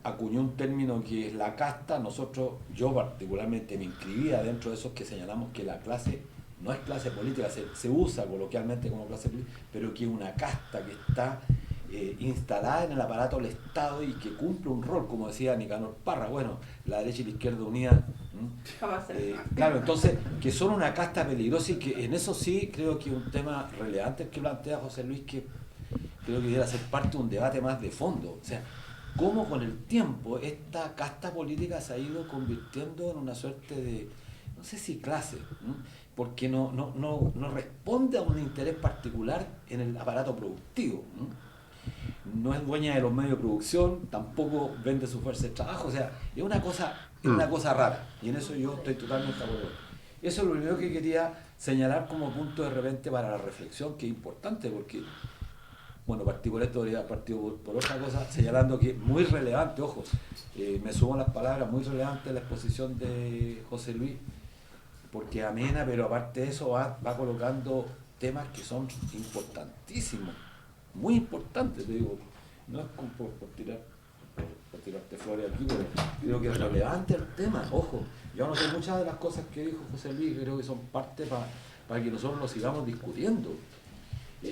acuñó un término que es la casta. Yo particularmente me inscribía dentro de esos que señalamos que la clase no es clase política, se usa coloquialmente como clase política, pero que es una casta que está instalada en el aparato del Estado y que cumple un rol, como decía Nicanor Parra. Bueno, la derecha y la izquierda unida. Claro, entonces, que son una casta peligrosa, y que en eso sí creo que un tema relevante que plantea José Luis, que creo que debería ser parte de un debate más de fondo. O sea, cómo con el tiempo esta casta política se ha ido convirtiendo en una suerte de, no sé si clase, porque no responde a un interés particular en el aparato productivo. No es dueña de los medios de producción, tampoco vende su fuerza de trabajo, o sea, es una cosa rara, y en eso yo estoy totalmente de acuerdo. Eso es lo primero que quería señalar como punto de repente para la reflexión, que es importante, porque, bueno, partí por esto, partí por otra cosa, señalando que es muy relevante, ojo, me sumo a las palabras, muy relevante la exposición de José Luis, porque amena, pero aparte de eso va colocando temas que son importantísimos, muy importantes, te digo, no es como por tirarte flores aquí, pero creo que es relevante el tema, ojo, yo no sé muchas de las cosas que dijo José Luis, creo que son parte para que nosotros lo sigamos discutiendo,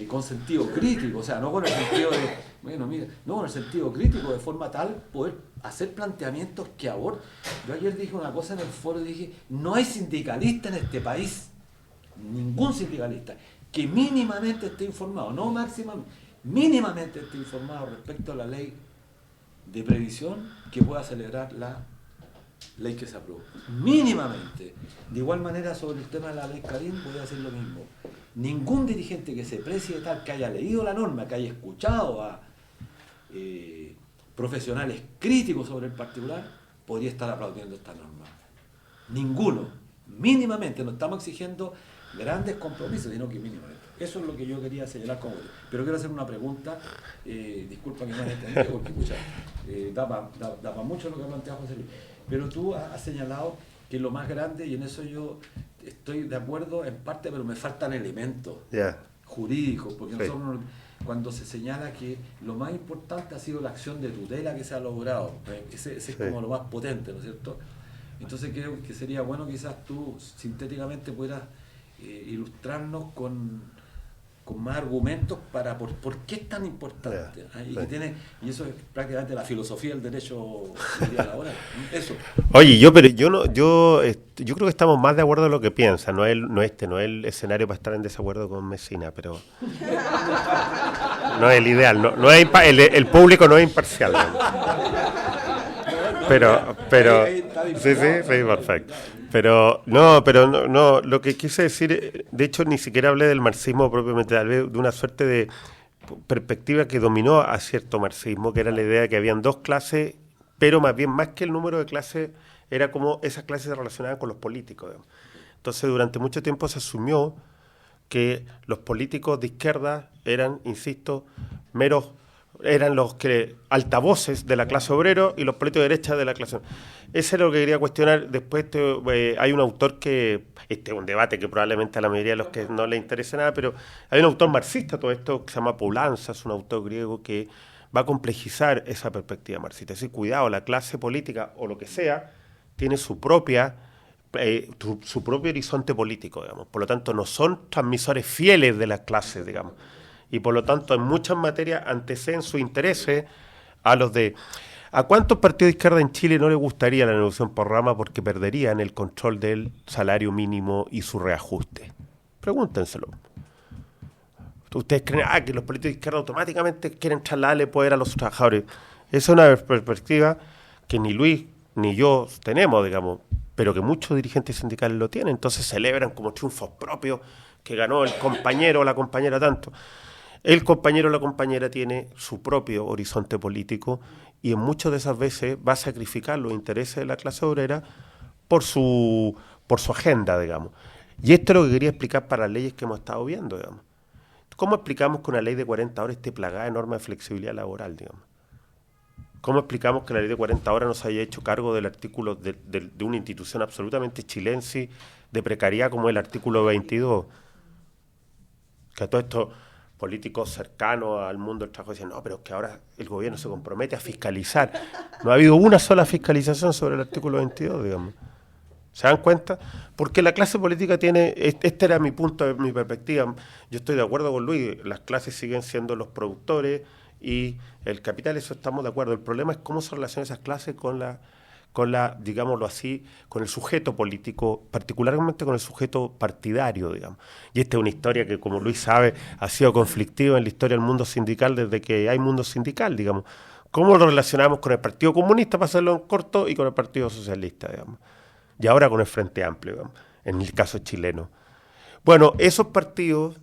con sentido crítico, o sea, no con el sentido de, bueno, mira, no con el sentido crítico, de forma tal poder hacer planteamientos que aborden. Yo ayer dije una cosa en el foro, dije, no hay sindicalista en este país, ningún sindicalista, que mínimamente esté informado, no máximamente, mínimamente esté informado respecto a la ley de previsión que pueda celebrar la ley que se aprobó. Mínimamente. De igual manera, sobre el tema de la ley Karim, voy a hacer lo mismo. Ningún dirigente que se precie tal, que haya leído la norma, que haya escuchado a profesionales críticos sobre el particular, podría estar aplaudiendo esta norma. Ninguno. Mínimamente. No estamos exigiendo grandes compromisos, sino que mínimamente. Eso es lo que yo quería señalar como. Pero quiero hacer una pregunta, disculpa que no me entendido, porque escucha, da para mucho lo que ha planteado José Luis. Pero tú has señalado que lo más grande, y en eso yo estoy de acuerdo en parte, pero me faltan elementos jurídicos, porque nosotros cuando se señala que lo más importante ha sido la acción de tutela que se ha logrado, ese es como lo más potente, ¿no es cierto? Entonces creo que sería bueno quizás tú sintéticamente pudieras ilustrarnos con más argumentos para por qué es tan importante. Y eso es prácticamente la filosofía del derecho laboral. Eso. Oye, yo creo que estamos más de acuerdo en lo que piensan. No es el escenario para estar en desacuerdo con Messina, pero no es el ideal. No es el público no es imparcial. Pero sí, perfecto. Pero no, lo que quise decir, de hecho ni siquiera hablé del marxismo propiamente, hablé de una suerte de perspectiva que dominó a cierto marxismo, que era la idea de que habían dos clases, pero más que el número de clases, era como esas clases se relacionaban con los políticos, digamos. Entonces durante mucho tiempo se asumió que los políticos de izquierda eran, insisto, eran los altavoces de la clase obrera y los políticos de derecha de la clase. Ese era lo que quería cuestionar. Después hay un autor que, es un debate que probablemente a la mayoría de los que no le interesa nada, pero hay un autor marxista, todo esto, que se llama Poulantzas, un autor griego que va a complejizar esa perspectiva marxista. Es decir, cuidado, la clase política o lo que sea tiene su propio horizonte político, digamos. Por lo tanto, no son transmisores fieles de las clases, digamos. Y por lo tanto, en muchas materias anteceden sus intereses a los de... ¿A cuántos partidos de izquierda en Chile no les gustaría la negociación por rama porque perderían el control del salario mínimo y su reajuste? Pregúntenselo. ¿Ustedes creen que los políticos de izquierda automáticamente quieren trasladarle poder a los trabajadores? Esa es una perspectiva que ni Luis ni yo tenemos, digamos, pero que muchos dirigentes sindicales lo tienen. Entonces celebran como triunfos propios que ganó el compañero o la compañera tanto. El compañero o la compañera tiene su propio horizonte político y en muchas de esas veces va a sacrificar los intereses de la clase obrera por su agenda, digamos. Y esto es lo que quería explicar para las leyes que hemos estado viendo, digamos. ¿Cómo explicamos que una ley de 40 horas esté plagada de normas de flexibilidad laboral, digamos? ¿Cómo explicamos que la ley de 40 horas no se haya hecho cargo del artículo de una institución absolutamente chilense de precariedad como el artículo 22? Que a todo esto políticos cercanos al mundo del trabajo decían, no, pero es que ahora el gobierno se compromete a fiscalizar. No ha habido una sola fiscalización sobre el artículo 22, digamos. ¿Se dan cuenta? Porque la clase política tiene, este era mi punto, mi perspectiva. Yo estoy de acuerdo con Luis, las clases siguen siendo los productores y el capital, eso estamos de acuerdo. El problema es cómo se relacionan esas clases con la, digámoslo así, con el sujeto político, particularmente con el sujeto partidario, digamos. Y esta es una historia que, como Luis sabe, ha sido conflictiva en la historia del mundo sindical desde que hay mundo sindical, digamos. ¿Cómo lo relacionamos con el Partido Comunista, para hacerlo en corto, y con el Partido Socialista, digamos? Y ahora con el Frente Amplio, digamos, en el caso chileno. Bueno, esos partidos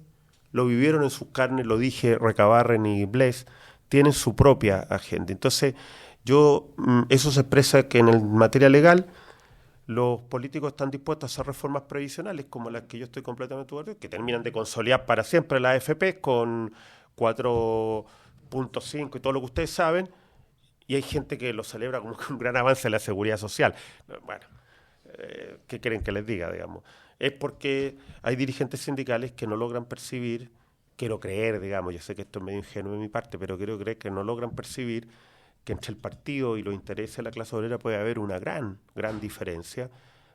lo vivieron en sus carnes, lo dije, Recabarren y Bles, tienen su propia agenda. Entonces, eso se expresa que en el materia legal los políticos están dispuestos a hacer reformas previsionales como las que yo estoy completamente de acuerdo, que terminan de consolidar para siempre las AFP con 4.5 y todo lo que ustedes saben, y hay gente que lo celebra como un gran avance en la seguridad social. Bueno, ¿qué quieren que les diga, digamos? Es porque hay dirigentes sindicales que no logran percibir, quiero creer, digamos, yo sé que esto es medio ingenuo de mi parte, pero quiero creer que no logran percibir que entre el partido y los intereses de la clase obrera puede haber una gran diferencia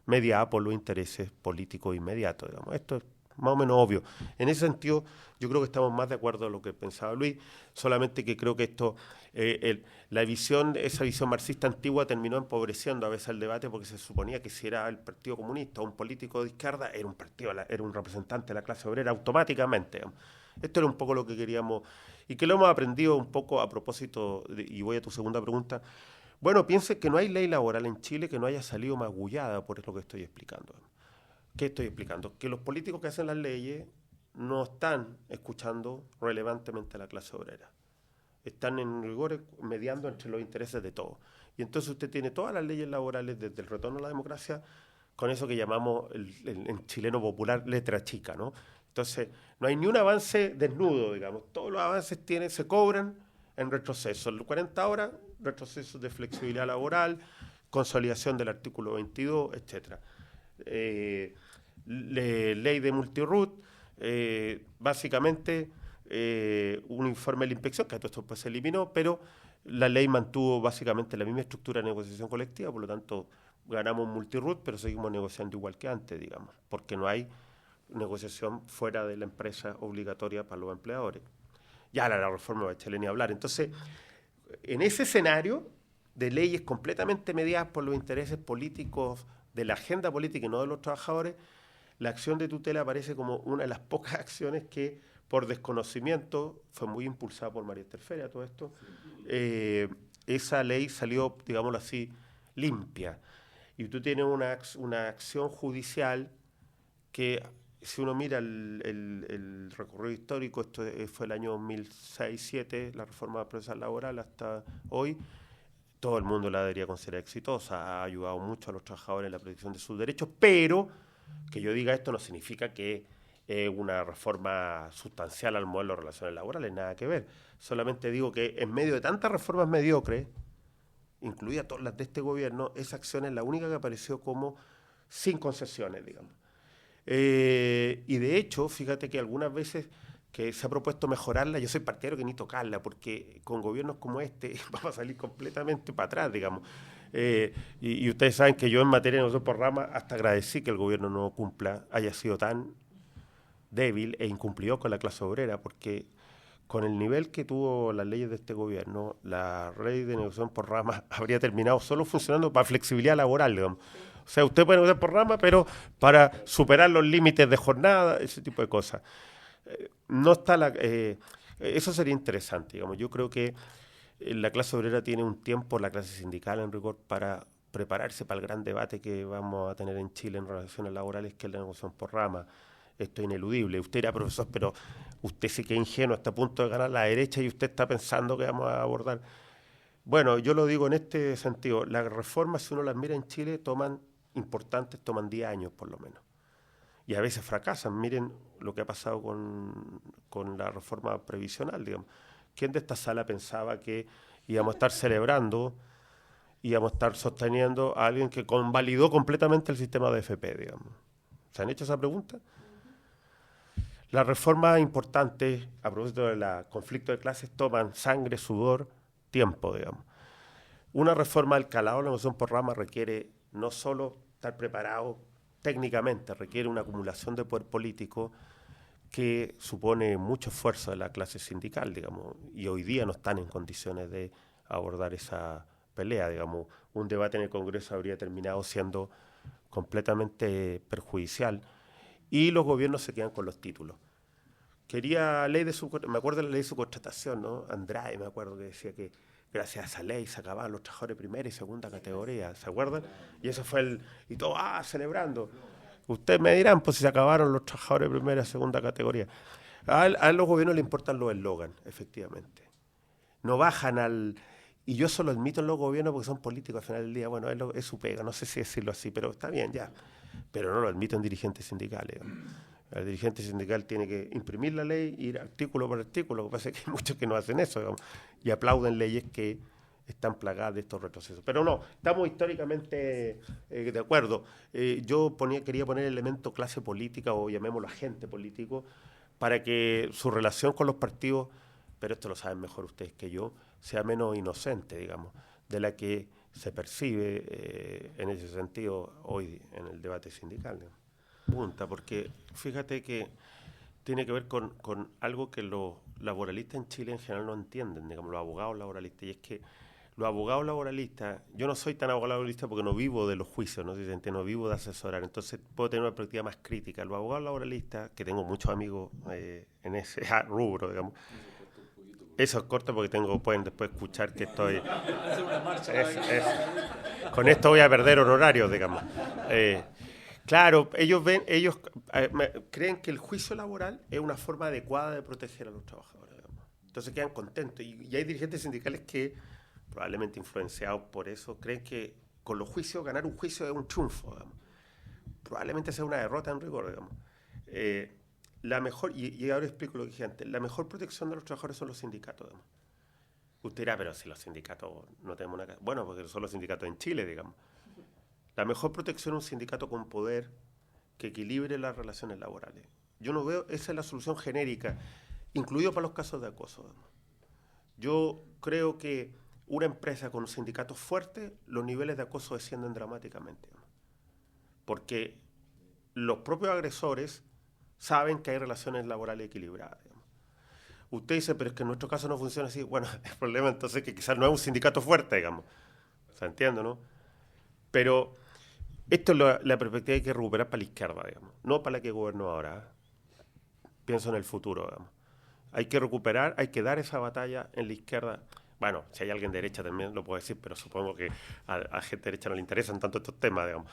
mediada por los intereses políticos inmediatos, digamos. Esto es más o menos obvio. En ese sentido, yo creo que estamos más de acuerdo en lo que pensaba Luis, solamente que creo que esto, esa visión marxista antigua terminó empobreciendo a veces el debate porque se suponía que si era el Partido Comunista o un político de izquierda, era un representante de la clase obrera automáticamente, digamos. Esto era un poco lo que queríamos, y que lo hemos aprendido un poco a propósito, y voy a tu segunda pregunta. Bueno, piense que no hay ley laboral en Chile que no haya salido magullada por lo que estoy explicando. ¿Qué estoy explicando? Que los políticos que hacen las leyes no están escuchando relevantemente a la clase obrera. Están en rigor mediando entre los intereses de todos. Y entonces usted tiene todas las leyes laborales desde el retorno a la democracia con eso que llamamos en chileno popular letra chica, ¿no? Entonces, no hay ni un avance desnudo, digamos. Todos los avances se cobran en retroceso. 40 horas, retrocesos de flexibilidad laboral, consolidación del artículo 22, etcétera. Ley de multirut, básicamente un informe de la inspección, que todo esto pues se eliminó, pero la ley mantuvo básicamente la misma estructura de negociación colectiva, por lo tanto ganamos multirut, pero seguimos negociando igual que antes, digamos, porque no hay negociación fuera de la empresa obligatoria para los empleadores. Ya la reforma de Bachelet ni hablar. Entonces, en ese escenario de leyes completamente mediadas por los intereses políticos de la agenda política y no de los trabajadores, la acción de tutela aparece como una de las pocas acciones que, por desconocimiento, fue muy impulsada por María Esther Feria, todo esto. Esa ley salió, digámoslo así, limpia. Y tú tienes una acción judicial que, si uno mira el recorrido histórico, esto fue el año 2006-2007, la reforma procesal laboral hasta hoy, todo el mundo la debería considerar exitosa, ha ayudado mucho a los trabajadores en la protección de sus derechos, pero que yo diga esto no significa que una reforma sustancial al modelo de relaciones laborales, nada que ver. Solamente digo que en medio de tantas reformas mediocres, incluidas todas las de este gobierno, esa acción es la única que apareció como sin concesiones, digamos. Y de hecho, fíjate que algunas veces que se ha propuesto mejorarla, yo soy partidario que ni tocarla, porque con gobiernos como este vamos a salir completamente para atrás, digamos. Y ustedes saben que yo en materia de negociación por rama hasta agradecí que el gobierno no cumpla, haya sido tan débil e incumplido con la clase obrera, porque con el nivel que tuvo las leyes de este gobierno, la ley de negociación por rama habría terminado solo funcionando para flexibilidad laboral, digamos. O sea, usted puede negociar por rama, pero para superar los límites de jornada, ese tipo de cosas. No está eso sería interesante, digamos. Yo creo que la clase obrera tiene un tiempo, la clase sindical en rigor, para prepararse para el gran debate que vamos a tener en Chile en relaciones laborales, que es la negociación por rama. Esto es ineludible. Usted era profesor, pero usted sí que es ingenuo, está a punto de ganar la derecha y usted está pensando que vamos a abordar. Bueno, yo lo digo en este sentido. Las reformas, si uno las mira en Chile, toman 10 años por lo menos. Y a veces fracasan. Miren lo que ha pasado con la reforma previsional, digamos. ¿Quién de esta sala pensaba que íbamos a estar celebrando, íbamos a estar sosteniendo a alguien que convalidó completamente el sistema de FP, digamos? ¿Se han hecho esa pregunta? Las reformas importantes, a propósito del conflicto de clases, toman sangre, sudor, tiempo, digamos. Una reforma al calado de la negociación por rama requiere no solo estar preparado técnicamente, requiere una acumulación de poder político que supone mucho esfuerzo de la clase sindical, digamos, y hoy día no están en condiciones de abordar esa pelea, digamos. Un debate en el Congreso habría terminado siendo completamente perjudicial y los gobiernos se quedan con los títulos. Me acuerdo de la ley de subcontratación, ¿no? Andrade, me acuerdo que decía que gracias a esa ley se acababan los trabajadores de primera y segunda categoría, ¿se acuerdan? Y eso fue y todo, celebrando. Ustedes me dirán, pues si se acabaron los trabajadores de primera y segunda categoría. A los gobiernos les importan los eslogans, efectivamente. No bajan al... Y yo eso lo admito en los gobiernos porque son políticos al final del día. Bueno, es su pega, no sé si decirlo así, pero está bien, ya. Pero no lo admito en dirigentes sindicales. El dirigente sindical tiene que imprimir la ley, ir artículo por artículo. Lo que pasa es que hay muchos que no hacen eso, digamos, y aplauden leyes que están plagadas de estos retrocesos. Pero no, estamos históricamente de acuerdo. Quería poner el elemento clase política, o llamémoslo agente político, para que su relación con los partidos, pero esto lo saben mejor ustedes que yo, sea menos inocente, digamos, de la que se percibe en ese sentido hoy en el debate sindical, digamos. Punta, porque fíjate que tiene que ver con algo que los laboralistas en Chile en general no entienden, digamos, los abogados laboralistas, y es que los abogados laboralistas, yo no soy tan abogado laboralista porque no vivo de los juicios, no vivo de asesorar, entonces puedo tener una perspectiva más crítica. Los abogados laboralistas, que tengo muchos amigos en ese rubro, digamos, eso es corto porque pueden después escuchar que estoy... Con esto voy a perder honorarios, digamos. Claro, ellos creen que el juicio laboral es una forma adecuada de proteger a los trabajadores, digamos. Entonces quedan contentos. Y hay dirigentes sindicales que, probablemente influenciados por eso, creen que con los juicios, ganar un juicio es un triunfo, digamos. Probablemente sea una derrota en rigor, digamos. La mejor, y ahora explico lo que dije antes, la mejor protección de los trabajadores son los sindicatos, digamos. Usted dirá, pero si los sindicatos no tenemos una... Bueno, porque son los sindicatos en Chile, digamos. La mejor protección es un sindicato con poder que equilibre las relaciones laborales. Yo no veo, esa es la solución genérica, incluido para los casos de acoso, digamos. Yo creo que una empresa con sindicatos fuertes, los niveles de acoso descienden dramáticamente, digamos. Porque los propios agresores saben que hay relaciones laborales equilibradas, digamos. Usted dice, pero es que en nuestro caso no funciona así. Bueno, el problema entonces es que quizás no es un sindicato fuerte, digamos. ¿Se entiende, no? Pero esto es la perspectiva que hay que recuperar para la izquierda, digamos. No para la que gobernó ahora. Pienso en el futuro, digamos. Hay que recuperar, hay que dar esa batalla en la izquierda. Bueno, si hay alguien de derecha también lo puedo decir, pero supongo que a gente de derecha no le interesan tanto estos temas, digamos.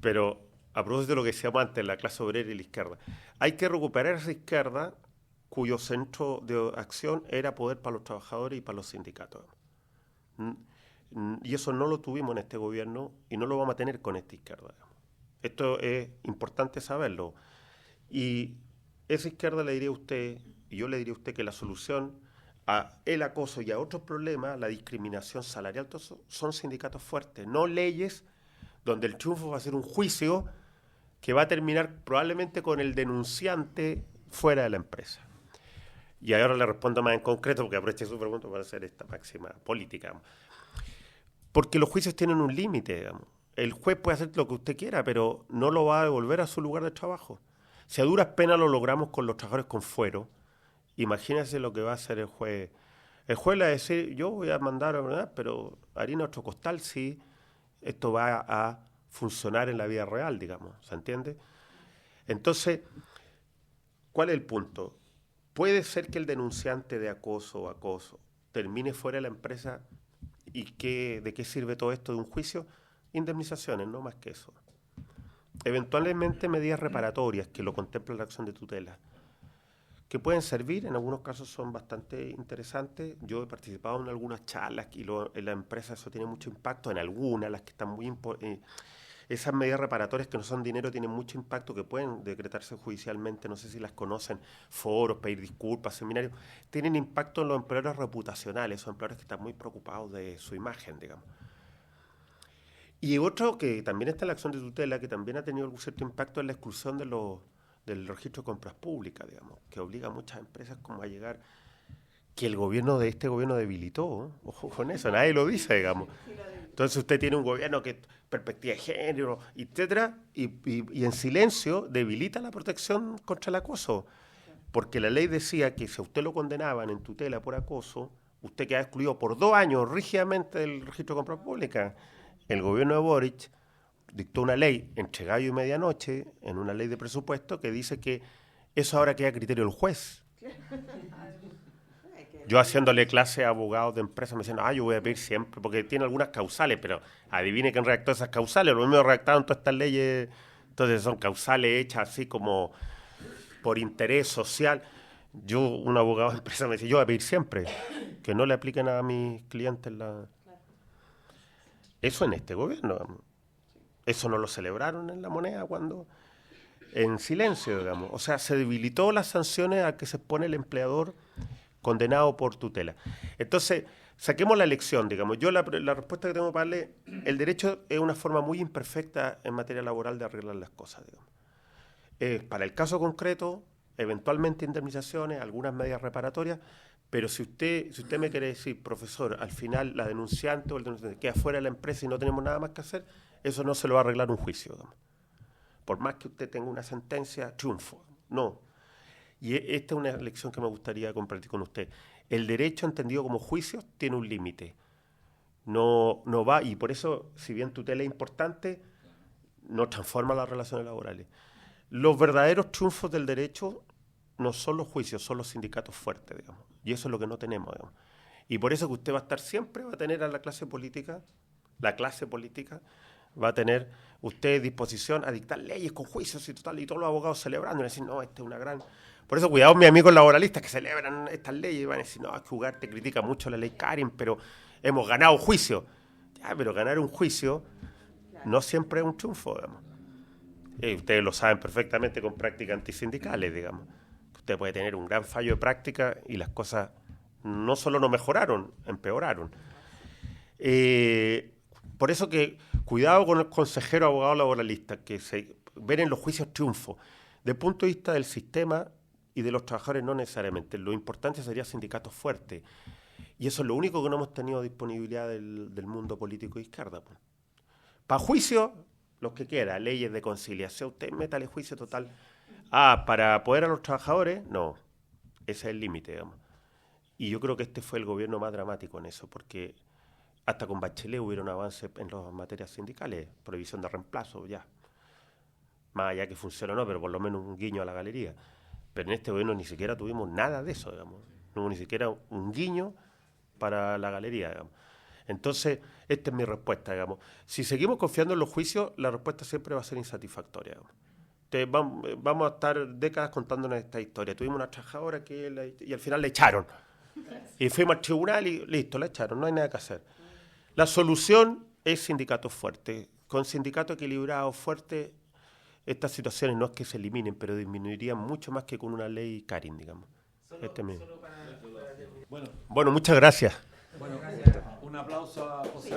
Pero a propósito de lo que decíamos antes, la clase obrera y la izquierda, hay que recuperar esa izquierda cuyo centro de acción era poder para los trabajadores y para los sindicatos. Y eso no lo tuvimos en este gobierno y no lo vamos a tener con esta izquierda. Esto es importante saberlo. Y esa izquierda le diría a usted, y yo le diría a usted que la solución a el acoso y a otros problemas, la discriminación salarial, son sindicatos fuertes, no leyes donde el triunfo va a ser un juicio que va a terminar probablemente con el denunciante fuera de la empresa. Y ahora le respondo más en concreto, porque aproveché su pregunta para hacer esta máxima política. Porque los juicios tienen un límite, digamos. El juez puede hacer lo que usted quiera, pero no lo va a devolver a su lugar de trabajo. Si a duras penas lo logramos con los trabajadores con fuero, imagínese lo que va a hacer el juez. El juez le va a decir, yo voy a mandar, ¿verdad? Pero harina otro costal si esto va a funcionar en la vida real, digamos. ¿Se entiende? Entonces, ¿cuál es el punto? Puede ser que el denunciante de acoso o acoso termine fuera de la empresa. ¿Y de qué sirve todo esto de un juicio? Indemnizaciones, no más que eso. Eventualmente medidas reparatorias que lo contempla la acción de tutela, que pueden servir, en algunos casos son bastante interesantes. Yo he participado en algunas charlas y en la empresa eso tiene mucho impacto, en algunas, las que están muy esas medidas reparatorias que no son dinero tienen mucho impacto, que pueden decretarse judicialmente, no sé si las conocen, foros, pedir disculpas, seminarios, tienen impacto en los empleadores reputacionales, esos empleadores que están muy preocupados de su imagen, digamos. Y otro que también está en la acción de tutela, que también ha tenido algún cierto impacto, es la exclusión del registro de compras públicas, digamos, que obliga a muchas empresas como a llegar, que el gobierno de este gobierno debilitó, ¿eh? Ojo con eso, nadie lo dice, digamos. Entonces usted tiene un gobierno que perspectiva de género, etcétera, y en silencio debilita la protección contra el acoso. Porque la ley decía que si a usted lo condenaban en tutela por acoso, usted queda excluido por 2 años rígidamente del registro de compras públicas. El gobierno de Boric dictó una ley entre gallo y medianoche, en una ley de presupuesto, que dice que eso ahora queda a criterio del juez. Yo haciéndole clase a abogados de empresas me decían, yo voy a pedir siempre, porque tiene algunas causales, pero adivine quién redactó esas causales, lo mismo redactaron todas estas leyes Entonces son causales hechas así como por interés social. Yo, un abogado de empresa me dice, yo voy a pedir siempre que no le apliquen a mis clientes Eso en este gobierno. Eso no lo celebraron en La Moneda cuando... En silencio, digamos. O sea, se debilitó las sanciones a que se expone el empleador condenado por tutela. Entonces, saquemos la lección, digamos. Yo la respuesta que tengo para darle, el derecho es una forma muy imperfecta en materia laboral de arreglar las cosas, digamos. Para el caso concreto, eventualmente indemnizaciones, algunas medidas reparatorias, pero si usted me quiere decir, profesor, al final la denunciante o el denunciante queda fuera de la empresa y no tenemos nada más que hacer, eso no se lo va a arreglar un juicio, digamos. Por más que usted tenga una sentencia, triunfo. No. Y esta es una lección que me gustaría compartir con usted. El derecho entendido como juicio tiene un límite. No va, y por eso, si bien tutela es importante, no transforma las relaciones laborales. Los verdaderos triunfos del derecho no son los juicios, son los sindicatos fuertes, digamos. Y eso es lo que no tenemos, digamos. Y por eso que usted va a estar siempre, va a tener a la clase política va a tener usted disposición a dictar leyes con juicios y todos los abogados celebrando y decir, no, esta es una gran... Por eso, cuidado, mis amigos laboralistas que celebran estas leyes y van a decir, no, es que Ugarte te critica mucho la ley Karin, pero hemos ganado un juicio. Ya, pero ganar un juicio no siempre es un triunfo, digamos. Ustedes lo saben perfectamente con prácticas antisindicales, digamos. Usted puede tener un gran fallo de práctica y las cosas no solo no mejoraron, empeoraron. Por eso que cuidado con el consejero abogado laboralista, que se ven en los juicios triunfos. Desde el punto de vista del sistema y de los trabajadores no necesariamente. Lo importante sería sindicatos fuertes. Y eso es lo único que no hemos tenido disponibilidad del mundo político de izquierda. Pues. Para juicio, los que quiera, leyes de conciliación, usted métale juicio total. Para poder a los trabajadores, no. Ese es el límite, digamos. Y yo creo que este fue el gobierno más dramático en eso, porque... Hasta con Bachelet hubieron avances en las materias sindicales, prohibición de reemplazo, ya. Más allá que funcione o no, pero por lo menos un guiño a la galería. Pero en este gobierno ni siquiera tuvimos nada de eso, digamos. No hubo ni siquiera un guiño para la galería, digamos. Entonces, esta es mi respuesta, digamos. Si seguimos confiando en los juicios, la respuesta siempre va a ser insatisfactoria, digamos. Entonces, vamos a estar décadas contándonos esta historia. Tuvimos una trabajadora y al final la echaron. Y fuimos al tribunal y listo, la echaron, no hay nada que hacer. La solución es sindicatos fuertes. Con sindicatos equilibrados, fuertes, estas situaciones no es que se eliminen, pero disminuirían mucho más que con una ley Karin, digamos. Bueno, muchas gracias. Bueno, un aplauso a José.